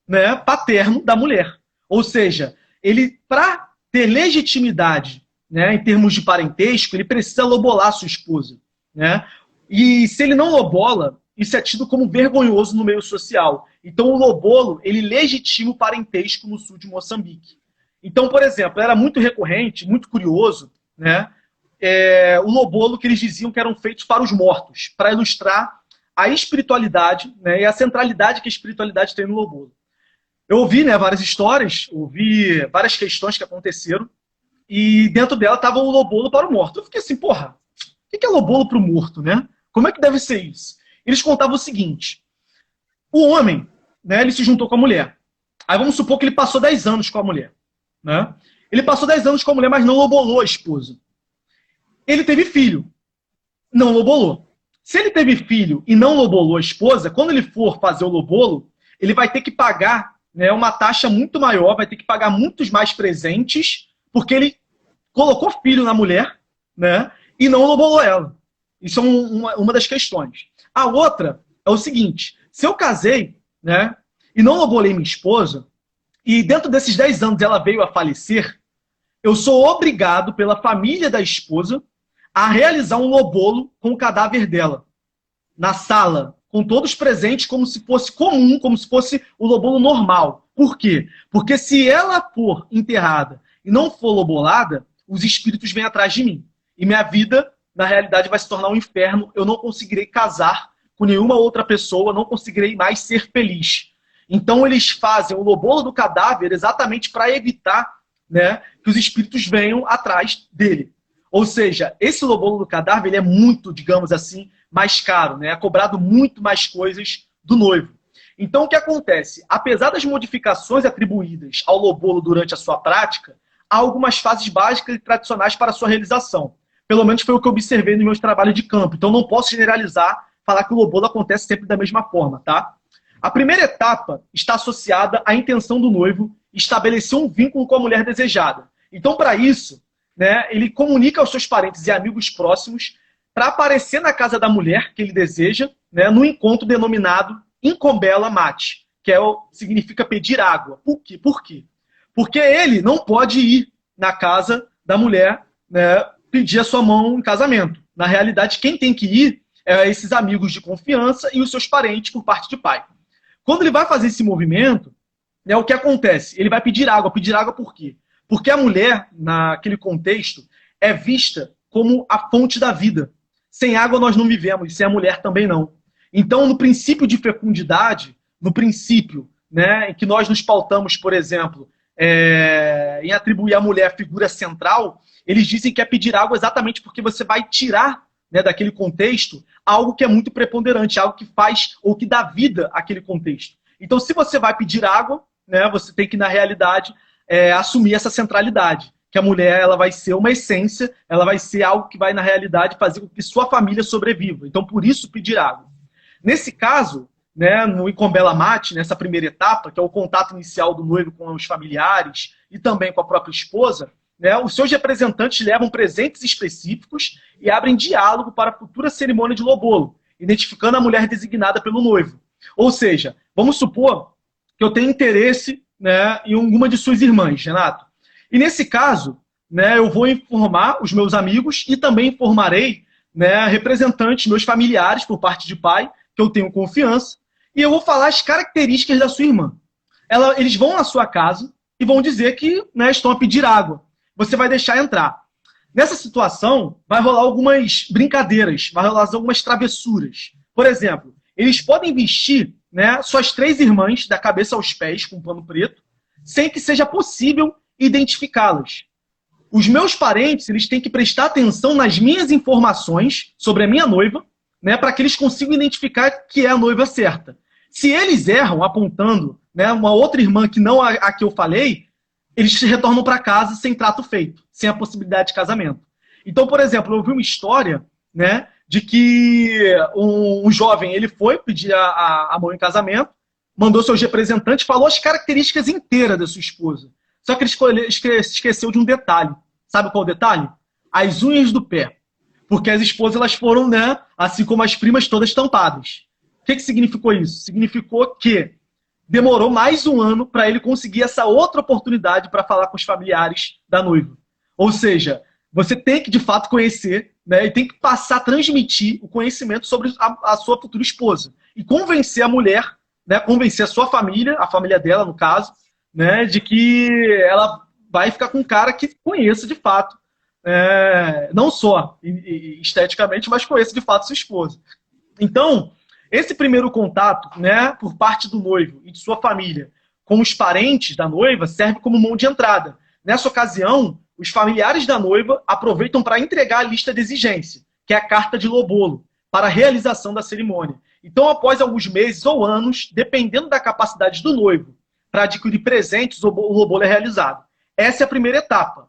né, paterno da mulher. Ou seja, ele, para ter legitimidade, né, em termos de parentesco, ele precisa lobolar sua esposa. Né? E se ele não lobola, isso é tido como vergonhoso no meio social. Então o lobolo, ele legitima o parentesco no sul de Moçambique. Então, por exemplo, era muito recorrente, muito curioso, né, o lobolo que eles diziam que eram feitos para os mortos, para ilustrar a espiritualidade, né, e a centralidade que a espiritualidade tem no lobolo. Eu ouvi, né, várias histórias, ouvi várias questões que aconteceram, e dentro dela estava o lobolo para o morto. Eu fiquei assim, porra, o que é lobolo para o morto, né? Como é que deve ser isso? Eles contavam o seguinte, o homem, né, ele se juntou com a mulher. Aí vamos supor que ele passou 10 anos com a mulher. Né? Ele passou 10 anos com a mulher, mas não lobolou a esposa. Ele teve filho, não lobolou. Se ele teve filho e não lobolou a esposa, quando ele for fazer o lobolo, ele vai ter que pagar, né, uma taxa muito maior, vai ter que pagar muitos mais presentes, porque ele colocou filho na mulher, né, e não lobolou ela. Isso é uma das questões. A outra é o seguinte, se eu casei, né, e não lobolei minha esposa, e dentro desses 10 anos ela veio a falecer, eu sou obrigado pela família da esposa a realizar um lobolo com o cadáver dela, na sala, com todos presentes, como se fosse comum, como se fosse o lobolo normal. Por quê? Porque se ela for enterrada e não for lobolada, os espíritos vêm atrás de mim. E minha vida, na realidade, vai se tornar um inferno. Eu não conseguirei casar com nenhuma outra pessoa, não conseguirei mais ser feliz. Então eles fazem o lobolo do cadáver exatamente para evitar, né, que os espíritos venham atrás dele. Ou seja, esse lobolo do cadáver ele é muito, digamos assim, mais caro, né? É cobrado muito mais coisas do noivo. Então o que acontece? Apesar das modificações atribuídas ao lobolo durante a sua prática, há algumas fases básicas e tradicionais para a sua realização. Pelo menos foi o que eu observei nos meus trabalhos de campo. Então não posso generalizar, falar que o lobolo acontece sempre da mesma forma, tá? A primeira etapa está associada à intenção do noivo estabelecer um vínculo com a mulher desejada. Então, para isso, né, ele comunica aos seus parentes e amigos próximos para aparecer na casa da mulher que ele deseja, né, no encontro denominado Incombela Mate, que significa pedir água. Por quê? Porque ele não pode ir na casa da mulher, né, pedir a sua mão em casamento. Na realidade, quem tem que ir é esses amigos de confiança e os seus parentes por parte de pai. Quando ele vai fazer esse movimento, né, o que acontece? Ele vai pedir água. Pedir água por quê? Porque a mulher, naquele contexto, é vista como a fonte da vida. Sem água nós não vivemos, e sem a mulher também não. Então, no princípio de fecundidade, no princípio, né, em que nós nos pautamos, por exemplo, em atribuir à mulher a figura central, eles dizem que é pedir água exatamente porque você vai tirar, né, daquele contexto algo que é muito preponderante, algo que faz ou que dá vida àquele contexto. Então, se você vai pedir água, né, você tem que, na realidade, assumir essa centralidade, que a mulher ela vai ser uma essência, ela vai ser algo que vai, na realidade, fazer com que sua família sobreviva. Então, por isso, pedir água. Nesse caso, né, no Incombela Mate, nessa primeira etapa, que é o contato inicial do noivo com os familiares e também com a própria esposa, né, os seus representantes levam presentes específicos e abrem diálogo para a futura cerimônia de lobolo, identificando a mulher designada pelo noivo. Ou seja, vamos supor que eu tenho interesse, né, em alguma de suas irmãs, Renato. E nesse caso, né, eu vou informar os meus amigos e também informarei, né, representantes, meus familiares por parte de pai, que eu tenho confiança, e eu vou falar as características da sua irmã. Eles vão na sua casa e vão dizer que, né, estão a pedir água. Você vai deixar entrar. Nessa situação, vai rolar algumas brincadeiras, vai rolar algumas travessuras. Por exemplo, eles podem vestir, né, suas 3 irmãs da cabeça aos pés com um pano preto, sem que seja possível identificá-las. Os meus parentes, eles têm que prestar atenção nas minhas informações sobre a minha noiva, né, para que eles consigam identificar que é a noiva certa. Se eles erram apontando, né, uma outra irmã que não a que eu falei, eles retornam para casa sem trato feito, sem a possibilidade de casamento. Então, por exemplo, eu vi uma história, né, de que um jovem ele foi pedir a mão em casamento, mandou seus representantes, falou as características inteiras da sua esposa. Só que ele esqueceu de um detalhe. Sabe qual é o detalhe? As unhas do pé. Porque as esposas elas foram, né, assim como as primas, todas tampadas. O que significou isso? Significou que demorou mais um ano para ele conseguir essa outra oportunidade para falar com os familiares da noiva. Ou seja, você tem que, de fato, conhecer, né, e tem que passar a transmitir o conhecimento sobre a sua futura esposa. E convencer a mulher, né, convencer a sua família, a família dela, no caso, né, de que ela vai ficar com um cara que conheça, de fato, não só esteticamente, mas conheça, de fato, sua esposa. Então, esse primeiro contato, né, por parte do noivo e de sua família com os parentes da noiva serve como mão de entrada. Nessa ocasião, os familiares da noiva aproveitam para entregar a lista de exigência, que é a carta de lobolo, para a realização da cerimônia. Então, após alguns meses ou anos, dependendo da capacidade do noivo para adquirir presentes, o lobolo é realizado. Essa é a primeira etapa,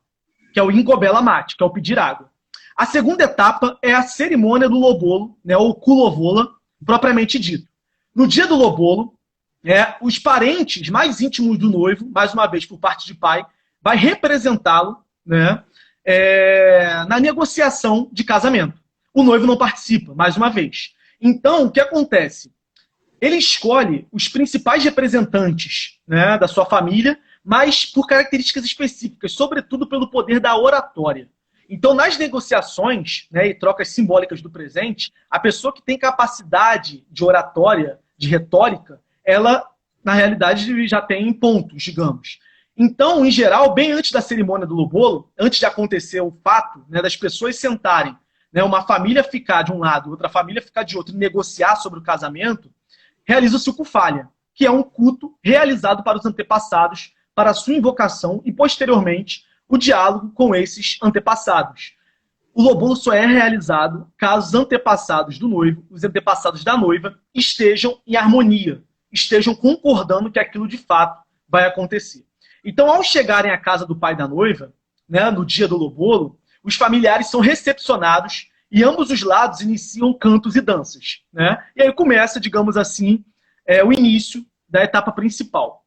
que é o Incombela Mate, que é o pedir água. A segunda etapa é a cerimônia do lobolo, né, ou culovola, propriamente dito. No dia do lobolo, os parentes mais íntimos do noivo, mais uma vez por parte de pai, vai representá-lo, né, na negociação de casamento. O noivo não participa, mais uma vez. Então, o que acontece? Ele escolhe os principais representantes, né, da sua família, mas por características específicas, sobretudo pelo poder da oratória. Então, nas negociações, né, e trocas simbólicas do presente, a pessoa que tem capacidade de oratória, de retórica, ela, na realidade, já tem pontos, digamos. Então, em geral, bem antes da cerimônia do lobolo, antes de acontecer o fato, né, das pessoas sentarem, né, uma família ficar de um lado, outra família ficar de outro, e negociar sobre o casamento, realiza-se o Cufalha, que é um culto realizado para os antepassados, para a sua invocação e, posteriormente, o diálogo com esses antepassados. O lobolo só é realizado caso os antepassados do noivo, os antepassados da noiva, estejam em harmonia, estejam concordando que aquilo de fato vai acontecer. Então, ao chegarem à casa do pai da noiva, né, no dia do lobolo, os familiares são recepcionados e ambos os lados iniciam cantos e danças, né? E aí começa, digamos assim, o início da etapa principal.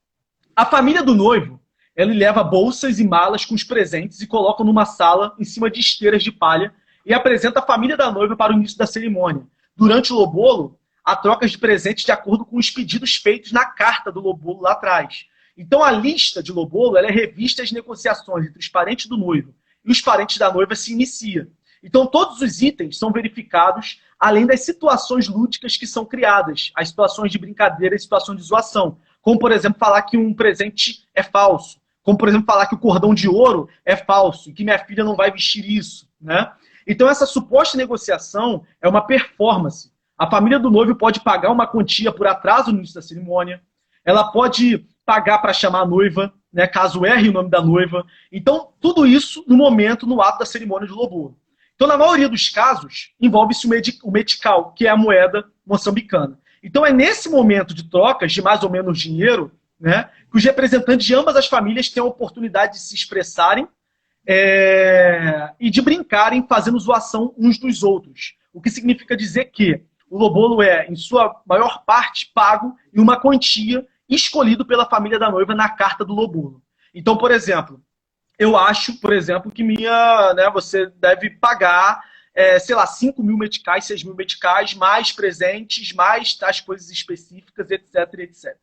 A família do noivo, ele leva bolsas e malas com os presentes e coloca numa sala em cima de esteiras de palha e apresenta a família da noiva para o início da cerimônia. Durante o lobolo, há trocas de presentes de acordo com os pedidos feitos na carta do lobolo lá atrás. Então a lista de lobolo ela é revista às negociações entre os parentes do noivo e os parentes da noiva se inicia. Então todos os itens são verificados, além das situações lúdicas que são criadas, as situações de brincadeira e situações de zoação. Como, por exemplo, falar que um presente é falso. Como, por exemplo, falar que o cordão de ouro é falso e que minha filha não vai vestir isso, né? Então essa suposta negociação é uma performance. A família do noivo pode pagar uma quantia por atraso no início da cerimônia, ela pode pagar para chamar a noiva, né, caso erre o nome da noiva. Então, tudo isso no momento, no ato da cerimônia de lobolo. Então, na maioria dos casos, envolve-se o metical, que é a moeda moçambicana. Então, é nesse momento de trocas de mais ou menos dinheiro, né, que os representantes de ambas as famílias têm a oportunidade de se expressarem e de brincarem fazendo zoação uns dos outros. O que significa dizer que o lobolo é, em sua maior parte, pago em uma quantia escolhido pela família da noiva na carta do lobolo. Então, por exemplo, eu acho, por exemplo, que você deve pagar, sei lá, 5 mil meticais, 6 mil meticais, mais presentes, mais tais coisas específicas, etc, etc.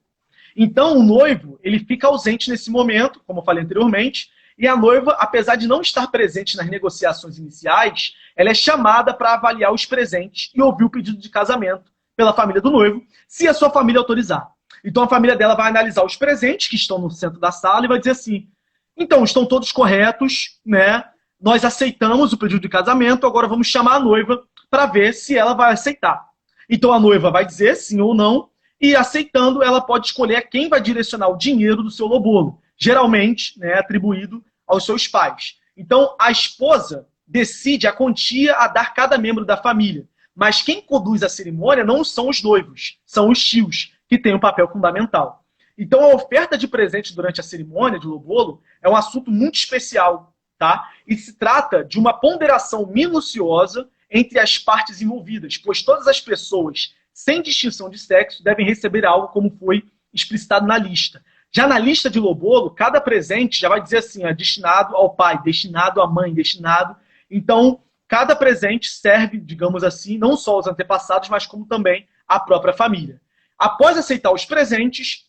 Então, o noivo, ele fica ausente nesse momento, como eu falei anteriormente, e a noiva, apesar de não estar presente nas negociações iniciais, ela é chamada para avaliar os presentes e ouvir o pedido de casamento pela família do noivo, se a sua família autorizar. Então, a família dela vai analisar os presentes que estão no centro da sala e vai dizer assim, então, estão todos corretos, né? Nós aceitamos o pedido de casamento, agora vamos chamar a noiva para ver se ela vai aceitar. Então, a noiva vai dizer sim ou não, e aceitando, ela pode escolher quem vai direcionar o dinheiro do seu lobolo, geralmente, né, atribuído aos seus pais. Então, a esposa decide a quantia a dar cada membro da família, mas quem conduz a cerimônia não são os noivos, são os tios, que têm um papel fundamental. Então, a oferta de presente durante a cerimônia de lobolo é um assunto muito especial, tá? E se trata de uma ponderação minuciosa entre as partes envolvidas, pois todas as pessoas, sem distinção de sexo, devem receber algo como foi explicitado na lista. Já na lista de lobolo, cada presente já vai dizer assim, destinado ao pai, destinado à mãe, destinado... Então, cada presente serve, digamos assim, não só aos antepassados, mas como também à própria família. Após aceitar os presentes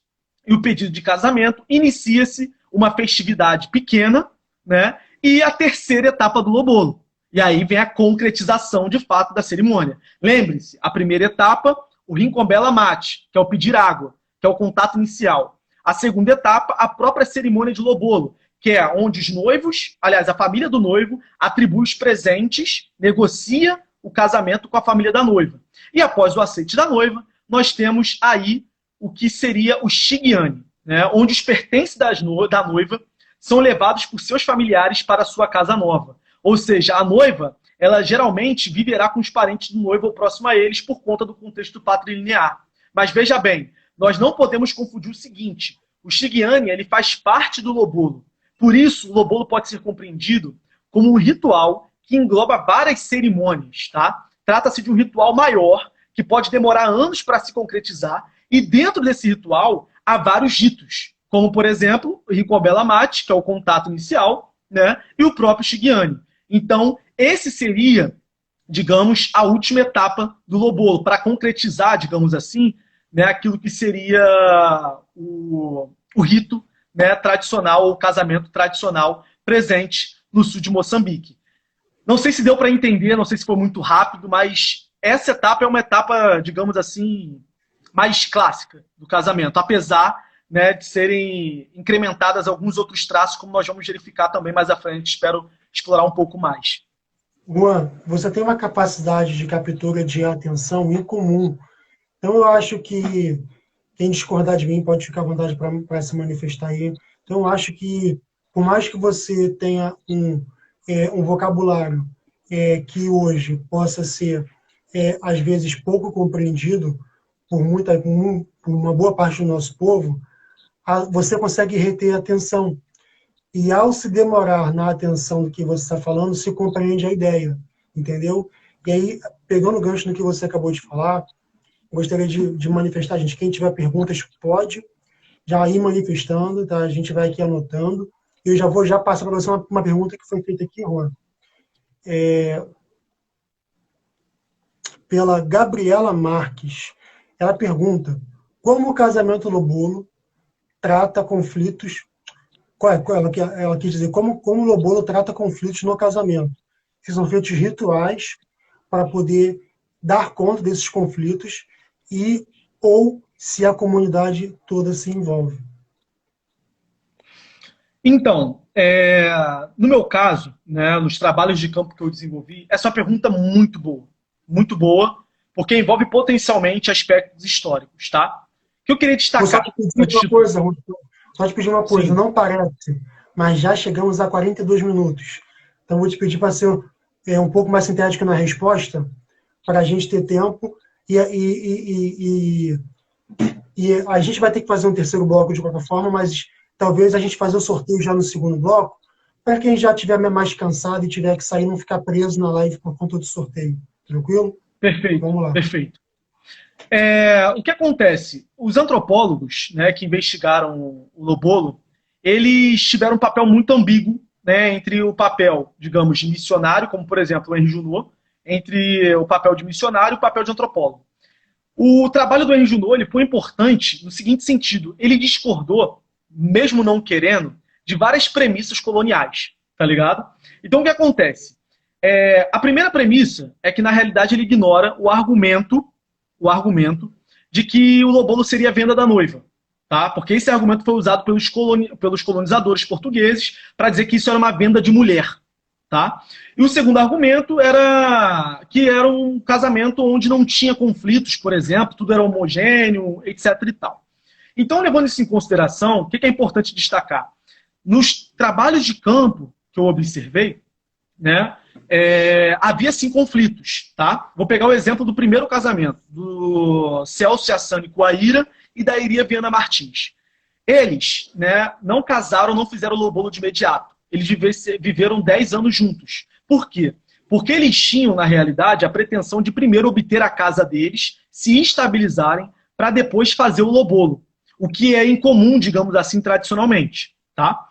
e o pedido de casamento, inicia-se uma festividade pequena, né? E a terceira etapa do lobolo. E aí vem a concretização, de fato, da cerimônia. Lembre-se, a primeira etapa, o rincombela mate, que é o pedir água, que é o contato inicial. A segunda etapa, a própria cerimônia de lobolo, que é onde os noivos, aliás, a família do noivo, atribui os presentes, negocia o casamento com a família da noiva. E após o aceite da noiva, nós temos aí o que seria o Shigyani, né, onde os pertences da noiva são levados por seus familiares para a sua casa nova. Ou seja, a noiva, ela geralmente viverá com os parentes do noivo ou próximo a eles por conta do contexto patrilinear. Mas veja bem, nós não podemos confundir o seguinte, o Shigyani, ele faz parte do lobolo. Por isso, o lobolo pode ser compreendido como um ritual que engloba várias cerimônias, tá? Trata-se de um ritual maior, que pode demorar anos para se concretizar, e dentro desse ritual há vários ritos, como, por exemplo, o rincombela mate, que é o contato inicial, né, e o próprio Shigyani. Então, esse seria, digamos, a última etapa do lobolo, para concretizar, digamos assim, né, aquilo que seria o rito, né, tradicional, ou casamento tradicional presente no sul de Moçambique. Não sei se deu para entender, não sei se foi muito rápido, mas essa etapa é uma etapa, digamos assim, mais clássica do casamento, apesar, né, de serem incrementadas alguns outros traços, como nós vamos verificar também mais à frente. Espero explorar um pouco mais. Juan, você tem uma capacidade de captura de atenção incomum. Então, eu acho que quem discordar de mim pode ficar à vontade para se manifestar aí. Então, eu acho que, por mais que você tenha um vocabulário que hoje possa ser, às vezes, pouco compreendido por uma boa parte do nosso povo, você consegue reter a atenção. E, ao se demorar na atenção do que você está falando, se compreende a ideia, entendeu? E aí, pegando o gancho no que você acabou de falar, gostaria de manifestar, gente. Quem tiver perguntas, pode já ir manifestando, tá? A gente vai aqui anotando. Eu já vou passar para você uma pergunta que foi feita aqui, Juan. Pela Gabriela Marques. Ela pergunta: como o casamento no bolo trata conflitos... Ela quis dizer como o Lobolo trata conflitos no casamento. Se são feitos rituais para poder dar conta desses conflitos ou se a comunidade toda se envolve. Então, no meu caso, né, nos trabalhos de campo que eu desenvolvi, essa é uma pergunta muito boa, porque envolve potencialmente aspectos históricos, tá? O que eu queria destacar... Só te pedir uma coisa, não parece, mas já chegamos a 42 minutos. Então, vou te pedir para ser um pouco mais sintético na resposta, para a gente ter tempo. E a gente vai ter que fazer um terceiro bloco de qualquer forma, mas talvez a gente fazer o sorteio já no segundo bloco, para quem já estiver mais cansado e tiver que sair, não ficar preso na live por conta do sorteio. Tranquilo? Perfeito. Vamos lá. Perfeito. O que acontece? Os antropólogos, né, que investigaram o Lobolo, eles tiveram um papel muito ambíguo, né, entre o papel, digamos, de missionário, como por exemplo o Henri Junot, entre o papel de missionário e o papel de antropólogo. O trabalho do Henri Junot ele foi importante no seguinte sentido: ele discordou, mesmo não querendo, de várias premissas coloniais, tá ligado? Então o que acontece? A primeira premissa é que na realidade ele ignora o argumento de que o Lobolo seria a venda da noiva, tá? Porque esse argumento foi usado pelos colonizadores portugueses para dizer que isso era uma venda de mulher, tá? E o segundo argumento era que era um casamento onde não tinha conflitos, por exemplo, tudo era homogêneo, etc. e tal. Então, levando isso em consideração, o que é importante destacar? Nos trabalhos de campo que eu observei, né, havia sim conflitos, tá? Vou pegar o exemplo do primeiro casamento, do Celso Yassani com a Ira e da Iria Viana Martins. Eles, né, não casaram, não fizeram o Lobolo de imediato. Eles viveram 10 anos juntos. Por quê? Porque eles tinham, na realidade, a pretensão de primeiro obter a casa deles, se estabilizarem, para depois fazer o Lobolo. O que é incomum, digamos assim, tradicionalmente, tá?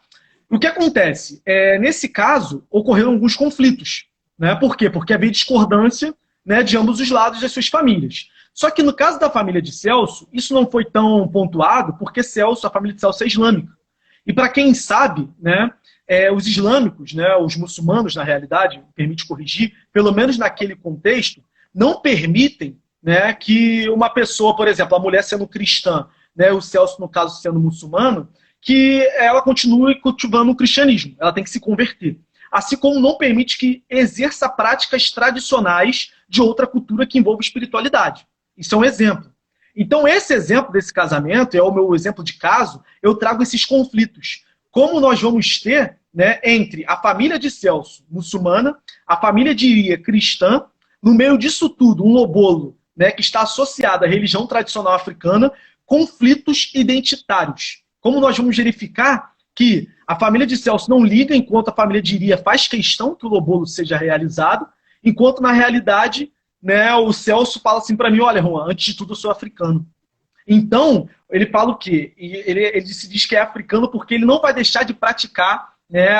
O que acontece? Nesse caso, ocorreram alguns conflitos. Né? Por quê? Porque havia discordância, né, de ambos os lados das suas famílias. Só que no caso da família de Celso, isso não foi tão pontuado, porque a família de Celso é islâmica. E para quem sabe, né, os islâmicos, né, os muçulmanos, na realidade, permite corrigir, pelo menos naquele contexto, não permitem, né, que uma pessoa, por exemplo, a mulher sendo cristã, né, o Celso, no caso, sendo muçulmano, que ela continue cultivando o cristianismo. Ela tem que se converter. Assim como não permite que exerça práticas tradicionais de outra cultura que envolva espiritualidade. Isso é um exemplo. Então, esse exemplo desse casamento, é o meu exemplo de caso, eu trago esses conflitos. Como nós vamos ter, né, entre a família de Celso, muçulmana, a família de Iria, cristã, no meio disso tudo, um Lobolo, né, que está associado à religião tradicional africana, conflitos identitários. Como nós vamos verificar que a família de Celso não liga enquanto a família de Iria faz questão que o Lobolo seja realizado, enquanto na realidade, né, o Celso fala assim para mim: olha, Juan, antes de tudo eu sou africano. Então, ele fala o quê? Ele se diz que é africano porque ele não vai deixar de praticar, né,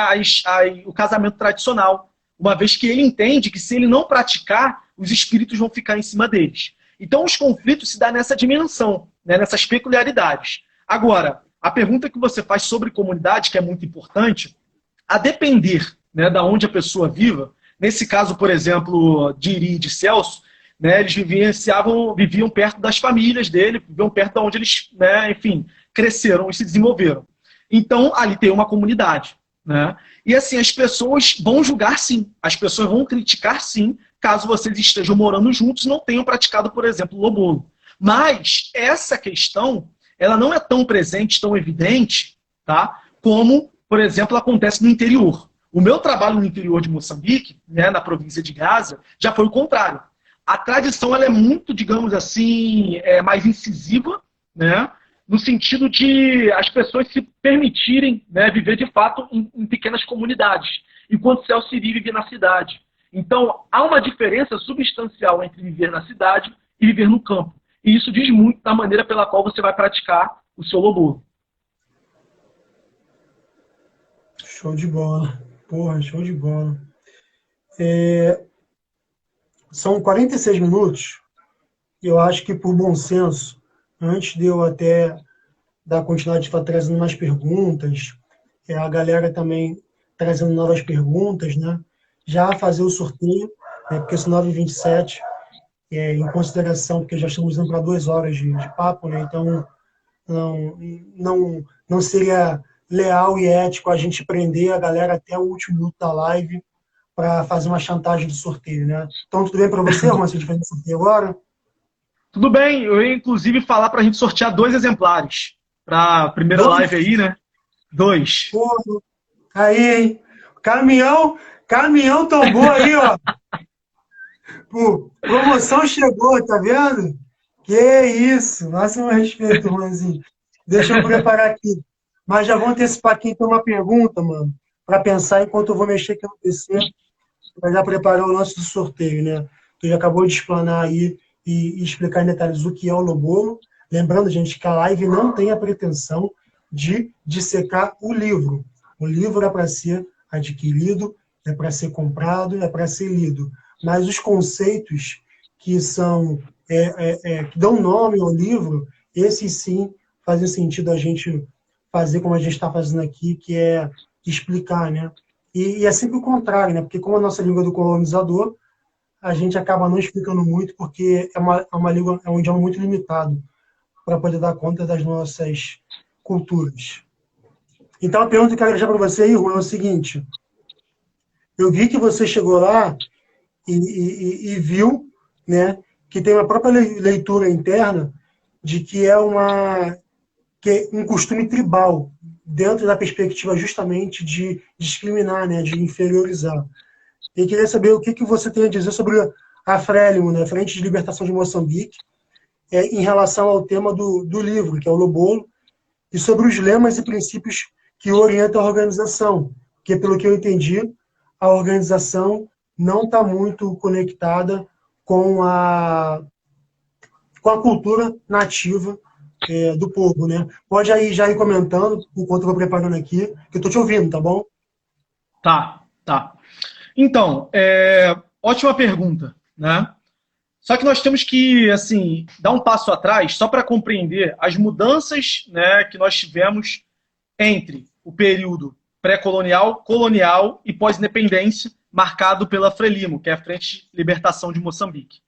o casamento tradicional, uma vez que ele entende que se ele não praticar, os espíritos vão ficar em cima deles. Então, os conflitos se dão nessa dimensão, né, nessas peculiaridades. Agora, a pergunta que você faz sobre comunidade, que é muito importante, a depender, né, da onde a pessoa viva, Nesse caso, por exemplo, de Iri e de Celso, né, eles viviam perto das famílias dele, viviam perto de onde eles, né, enfim, cresceram e se desenvolveram. Então, ali tem uma comunidade. Né? E assim, as pessoas vão julgar sim, as pessoas vão criticar sim, caso vocês estejam morando juntos e não tenham praticado, por exemplo, o lobolo. Mas essa questão, ela não é tão presente, tão evidente, tá? Como, por exemplo, acontece no interior. O meu trabalho no interior de Moçambique, né, na província de Gaza, já foi o contrário. A tradição ela é muito, digamos assim, mais incisiva, né? No sentido de as pessoas se permitirem, né, viver de fato em pequenas comunidades, enquanto Celso Iri vive na cidade. Então, há uma diferença substancial entre viver na cidade e viver no campo. E isso diz muito da maneira pela qual você vai praticar o seu lobolo. Show de bola. Porra, show de bola. São 46 minutos, e eu acho que, por bom senso, antes de eu até dar continuidade de trazendo mais perguntas, a galera também trazendo novas perguntas, né? Já fazer o sorteio, né? Porque são 9h27, em consideração, porque já estamos indo para 2 horas de papo, né? Então, não seria leal e ético a gente prender a galera até o último minuto da live para fazer uma chantagem de sorteio, né? Então, tudo bem para você, Romano, se a gente fazer o sorteio agora? Tudo bem, eu ia inclusive falar para a gente sortear 2 exemplares para a primeira 2? live aí, né? 2. Pô, aí, hein? Caminhão tombou aí, ó. Pô, promoção chegou, tá vendo? Que isso, máximo respeito, Juanzinho. Deixa eu preparar aqui. Mas já vou antecipar aqui então uma pergunta, mano, para pensar enquanto eu vou mexer aqui no PC, para já preparar o lance do sorteio, né? Tu já acabou de explanar aí e explicar em detalhes o que é o lobolo. Lembrando, gente, que a live não tem a pretensão de dissecar o livro. O livro é para ser adquirido, é para ser comprado, é para ser lido. Mas os conceitos que são que dão nome ao livro, esses sim fazem sentido a gente fazer como a gente está fazendo aqui, que é explicar, né? E é sempre o contrário, né? Porque como a nossa língua é do colonizador, a gente acaba não explicando muito, porque é uma língua, é um idioma muito limitado para poder dar conta das nossas culturas. Então, a pergunta que eu quero deixar para você aí, Juan, é o seguinte. Eu vi que você chegou lá e viu, né, que tem uma própria leitura interna de que é um costume tribal, dentro da perspectiva justamente de discriminar, né, de inferiorizar. E queria saber o que você tem a dizer sobre a Frelimo, né, Frente de Libertação de Moçambique, em relação ao tema do livro, que é o Lobolo, e sobre os lemas e princípios que orientam a organização, porque, pelo que eu entendi, a organização não está muito conectada com a cultura nativa do povo, né? Pode aí já ir comentando, enquanto eu vou preparando aqui, que eu estou te ouvindo, tá bom? Tá. Então, ótima pergunta, né? Só que nós temos que, assim, dar um passo atrás só para compreender as mudanças, né, que nós tivemos entre o período pré-colonial, colonial e pós-independência, marcado pela Frelimo, que é a Frente de Libertação de Moçambique.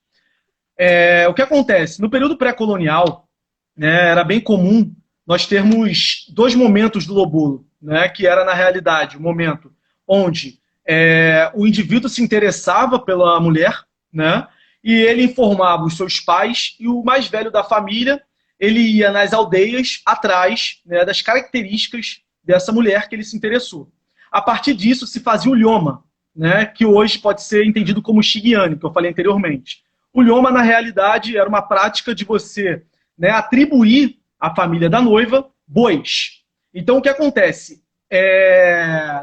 O que acontece? No período pré-colonial, né, era bem comum nós termos 2 momentos do lobolo, né, que era, na realidade, o momento onde o indivíduo se interessava pela mulher, né, e ele informava os seus pais, e o mais velho da família, ele ia nas aldeias atrás, né, das características dessa mulher que ele se interessou. A partir disso se fazia o Lhoma, né, que hoje pode ser entendido como Xigiane, que eu falei anteriormente. O Lhoma, na realidade, era uma prática de você, né, atribuir à família da noiva bois. Então, o que acontece?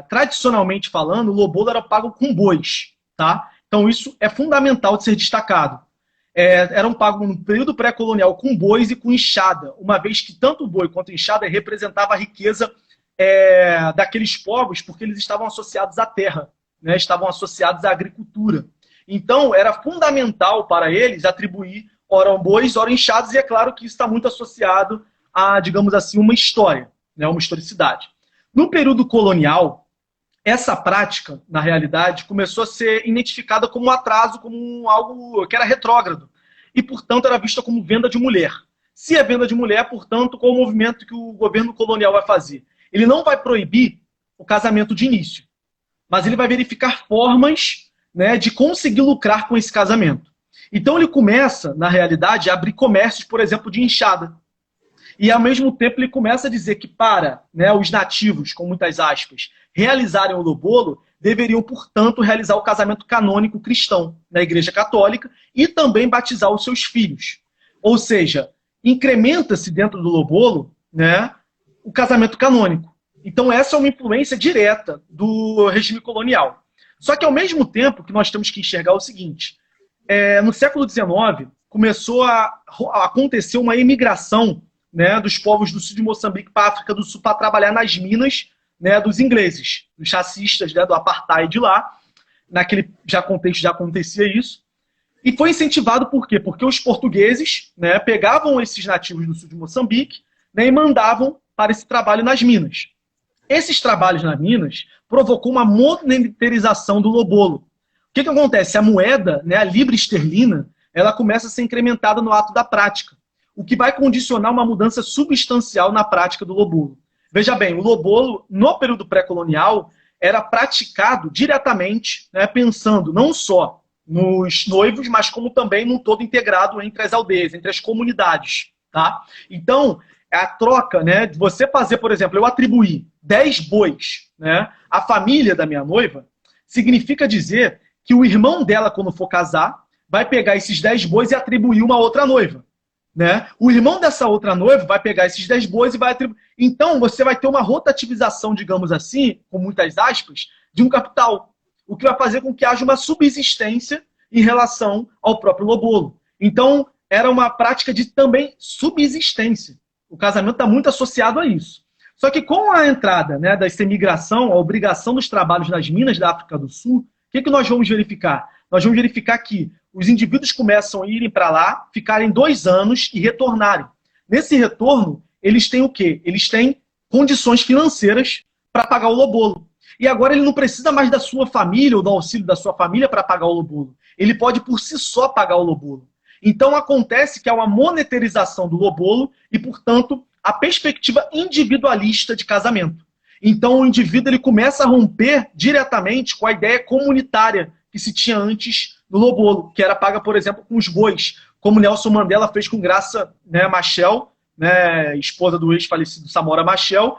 Tradicionalmente falando, o lobolo era pago com bois, tá? Então, isso é fundamental de ser destacado. Eram pagos no período pré-colonial com bois e com enxada, uma vez que tanto o boi quanto a enxada representava a riqueza daqueles povos, porque eles estavam associados à terra, né? Estavam associados à agricultura. Então, era fundamental para eles atribuir ora bois, ora enxadas, e é claro que isso está muito associado a, digamos assim, uma história, né? Uma historicidade. No período colonial, essa prática, na realidade, começou a ser identificada como um atraso, como algo que era retrógrado. E, portanto, era vista como venda de mulher. Se é venda de mulher, portanto, qual o movimento que o governo colonial vai fazer? Ele não vai proibir o casamento de início, mas ele vai verificar formas, né, de conseguir lucrar com esse casamento. Então ele começa, na realidade, a abrir comércios, por exemplo, de enxada. E, ao mesmo tempo, ele começa a dizer que para, né, os nativos, com muitas aspas, realizarem o lobolo, deveriam, portanto, realizar o casamento canônico cristão na Igreja Católica e também batizar os seus filhos. Ou seja, incrementa-se dentro do lobolo, né, o casamento canônico. Então essa é uma influência direta do regime colonial. Só que, ao mesmo tempo, que nós temos que enxergar o seguinte, no século XIX começou a acontecer uma imigração, né, dos povos do sul de Moçambique para a África do Sul para trabalhar nas minas, né, dos ingleses, dos racistas, né, do apartheid lá. Naquele contexto já acontecia isso. E foi incentivado por quê? Porque os portugueses, né, pegavam esses nativos do sul de Moçambique, né, e mandavam para esse trabalho nas minas. Esses trabalhos nas minas provocou uma monetarização do lobolo. O que acontece? A moeda, né, a libra esterlina, ela começa a ser incrementada no ato da prática, o que vai condicionar uma mudança substancial na prática do lobolo. Veja bem, o lobolo, no período pré-colonial, era praticado diretamente, né, pensando não só nos noivos, mas como também num todo integrado entre as aldeias, entre as comunidades. Tá? Então, a troca, né, de você fazer, por exemplo, eu atribuir 10 bois, né, à família da minha noiva, significa dizer que o irmão dela, quando for casar, vai pegar esses 10 bois e atribuir uma outra noiva. Né? O irmão dessa outra noiva vai pegar esses 10 bois e vai atribuir. Então, você vai ter uma rotativização, digamos assim, com muitas aspas, de um capital. O que vai fazer com que haja uma subsistência em relação ao próprio lobolo. Então, era uma prática de também subsistência. O casamento está muito associado a isso. Só que com a entrada, né, dessa imigração, a obrigação dos trabalhos nas minas da África do Sul, o que nós vamos verificar? Nós vamos verificar que os indivíduos começam a irem para lá, ficarem 2 anos e retornarem. Nesse retorno, eles têm o quê? Eles têm condições financeiras para pagar o lobolo. E agora ele não precisa mais da sua família ou do auxílio da sua família para pagar o lobolo. Ele pode por si só pagar o lobolo. Então acontece que há uma monetarização do lobolo e, portanto, a perspectiva individualista de casamento. Então o indivíduo ele começa a romper diretamente com a ideia comunitária que se tinha antes do lobolo, que era paga, por exemplo, com os bois, como Nelson Mandela fez com Graça, né, Machel, né, esposa do ex-falecido Samora Machel,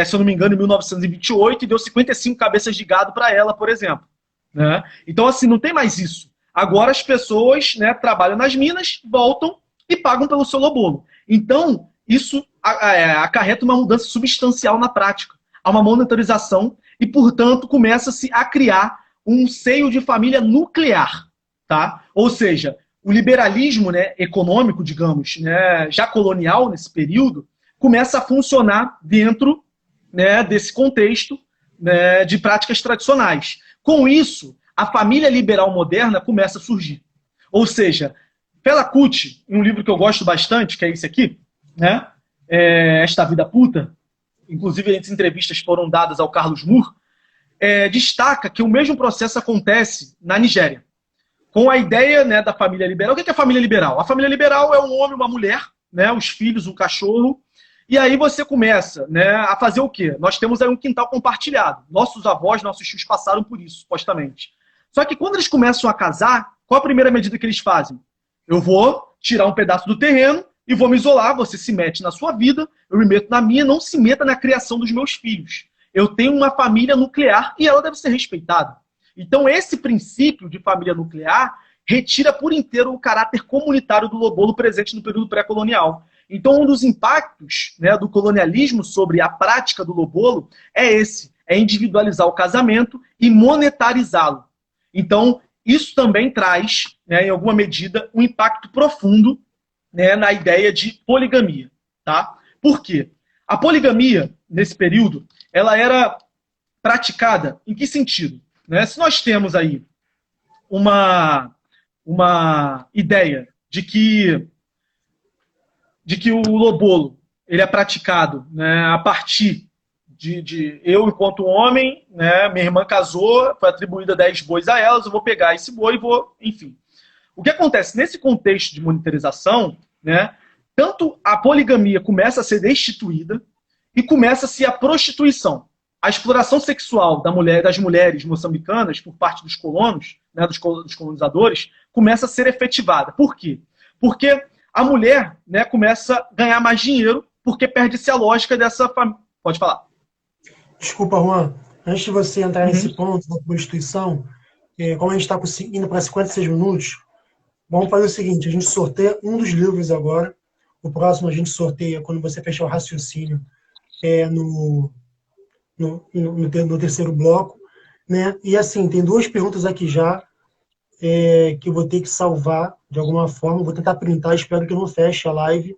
se eu não me engano, em 1928, e deu 55 cabeças de gado para ela, por exemplo. Né? Então, assim, não tem mais isso. Agora as pessoas, né, trabalham nas minas, voltam e pagam pelo seu lobolo. Então, isso acarreta uma mudança substancial na prática. Há uma monetarização e, portanto, começa-se a criar um seio de família nuclear. Tá? Ou seja, o liberalismo, né, econômico, digamos, né, já colonial nesse período, começa a funcionar dentro, né, desse contexto, né, de práticas tradicionais. Com isso, a família liberal moderna começa a surgir. Ou seja, Fela Kuti, em um livro que eu gosto bastante, que é esse aqui, né, Esta Vida Puta, inclusive as entrevistas foram dadas ao Carlos Moore, destaca que o mesmo processo acontece na Nigéria. Com a ideia, né, da família liberal. O que é a família liberal? A família liberal é um homem, uma mulher, né, os filhos, um cachorro. E aí você começa, né, a fazer o quê? Nós temos aí um quintal compartilhado. Nossos avós, nossos tios passaram por isso, supostamente. Só que quando eles começam a casar, qual a primeira medida que eles fazem? Eu vou tirar um pedaço do terreno e vou me isolar. Você se mete na sua vida, eu me meto na minha, não se meta na criação dos meus filhos. Eu tenho uma família nuclear e ela deve ser respeitada. Então, esse princípio de família nuclear retira por inteiro o caráter comunitário do lobolo presente no período pré-colonial. Então, um dos impactos, né, do colonialismo sobre a prática do lobolo é esse, é individualizar o casamento e monetarizá-lo. Então, isso também traz, né, em alguma medida, um impacto profundo, né, na ideia de poligamia. Tá? Por quê? A poligamia, nesse período, ela era praticada em que sentido? Né? Se nós temos aí uma ideia de que o lobolo ele é praticado, né, a partir de eu, enquanto homem, né, minha irmã casou, foi atribuída 10 bois a elas, eu vou pegar esse boi e vou, enfim. O que acontece? Nesse contexto de monitorização, né, tanto a poligamia começa a ser destituída e começa-se a prostituição. A exploração sexual das mulheres moçambicanas por parte dos colonos, né, dos colonizadores, começa a ser efetivada. Por quê? Porque a mulher, né, começa a ganhar mais dinheiro porque perde-se a lógica dessa família. Pode falar. Desculpa, Juan. Antes de você entrar nesse ponto da prostituição, como a gente está indo para 56 minutos, vamos fazer o seguinte, a gente sorteia um dos livros agora, o próximo a gente sorteia quando você fechar o raciocínio no terceiro bloco, né? E assim, tem duas perguntas aqui já, que eu vou ter que salvar de alguma forma, vou tentar printar, espero que não feche a live,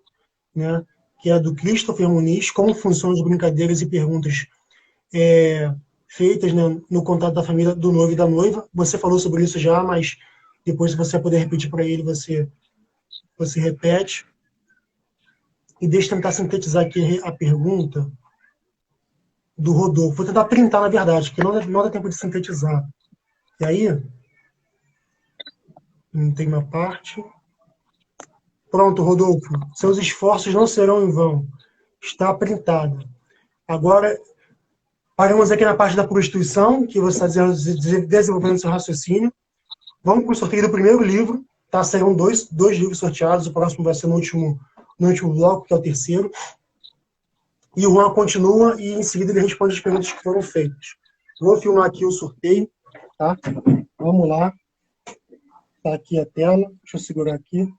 né? Que é do Christopher Muniz, como funcionam as brincadeiras e perguntas feitas, né, no contato da família do noivo e da noiva. Você falou sobre isso já, mas depois, se você puder repetir para ele, você repete. E deixa eu tentar sintetizar aqui a pergunta do Rodolfo. Vou tentar printar, na verdade, porque não dá tempo de sintetizar. E aí, não tem uma parte. Pronto, Rodolfo. Seus esforços não serão em vão. Está printado. Agora, paramos aqui na parte da prostituição, que você está desenvolvendo seu raciocínio. Vamos para o sorteio do primeiro livro. Tá? Serão dois livros sorteados. O próximo vai ser no último bloco, que é o terceiro. E o Juan continua e, em seguida, ele responde as perguntas que foram feitas. Vou filmar aqui o sorteio. Tá? Vamos lá. Está aqui a tela. Deixa eu segurar aqui.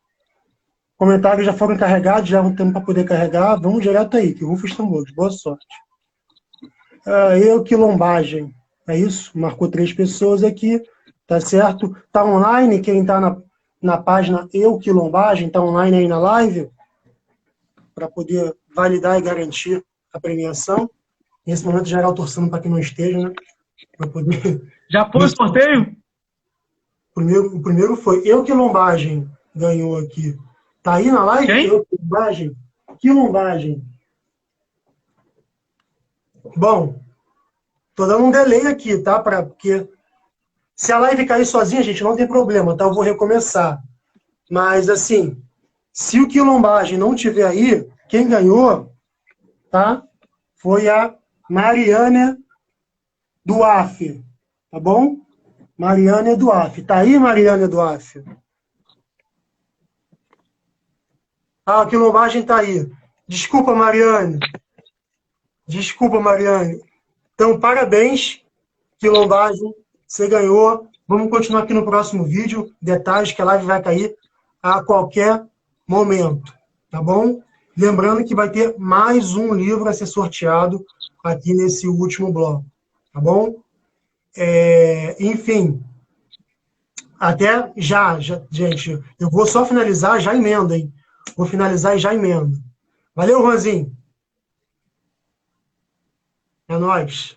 Comentários já foram carregados, já há um tempo para poder carregar. Vamos direto aí, que Rufus tambores. Boa sorte. Quilombagem. É isso? Marcou 3 pessoas aqui. Tá certo? Tá online? Quem tá na página Quilombagem, tá online aí na live? Para poder validar e garantir a premiação. Nesse momento, geral torcendo para que não esteja, né? Para poder... Já foi o sorteio? O primeiro foi Quilombagem, ganhou aqui. Tá aí na live? Quem? Quilombagem. Bom, tô dando um delay aqui, tá? Porque se a live cair sozinha, gente, não tem problema, tá? Eu vou recomeçar. Mas, assim, se o Quilombagem não tiver aí, quem ganhou, tá? Foi a Mariana Duaf, tá bom? Mariana Duaf. Tá aí, Mariana Duaf? Ah, a Quilombagem tá aí. Desculpa, Mariane. Então, parabéns, Quilombagem. Você ganhou. Vamos continuar aqui no próximo vídeo. Detalhes que a live vai cair a qualquer momento. Tá bom? Lembrando que vai ter mais um livro a ser sorteado aqui nesse último bloco. Tá bom? Enfim. Até já, gente. Eu vou só finalizar, já emenda, hein? Vou finalizar e já emenda. Valeu, Juanzinho. É nóis.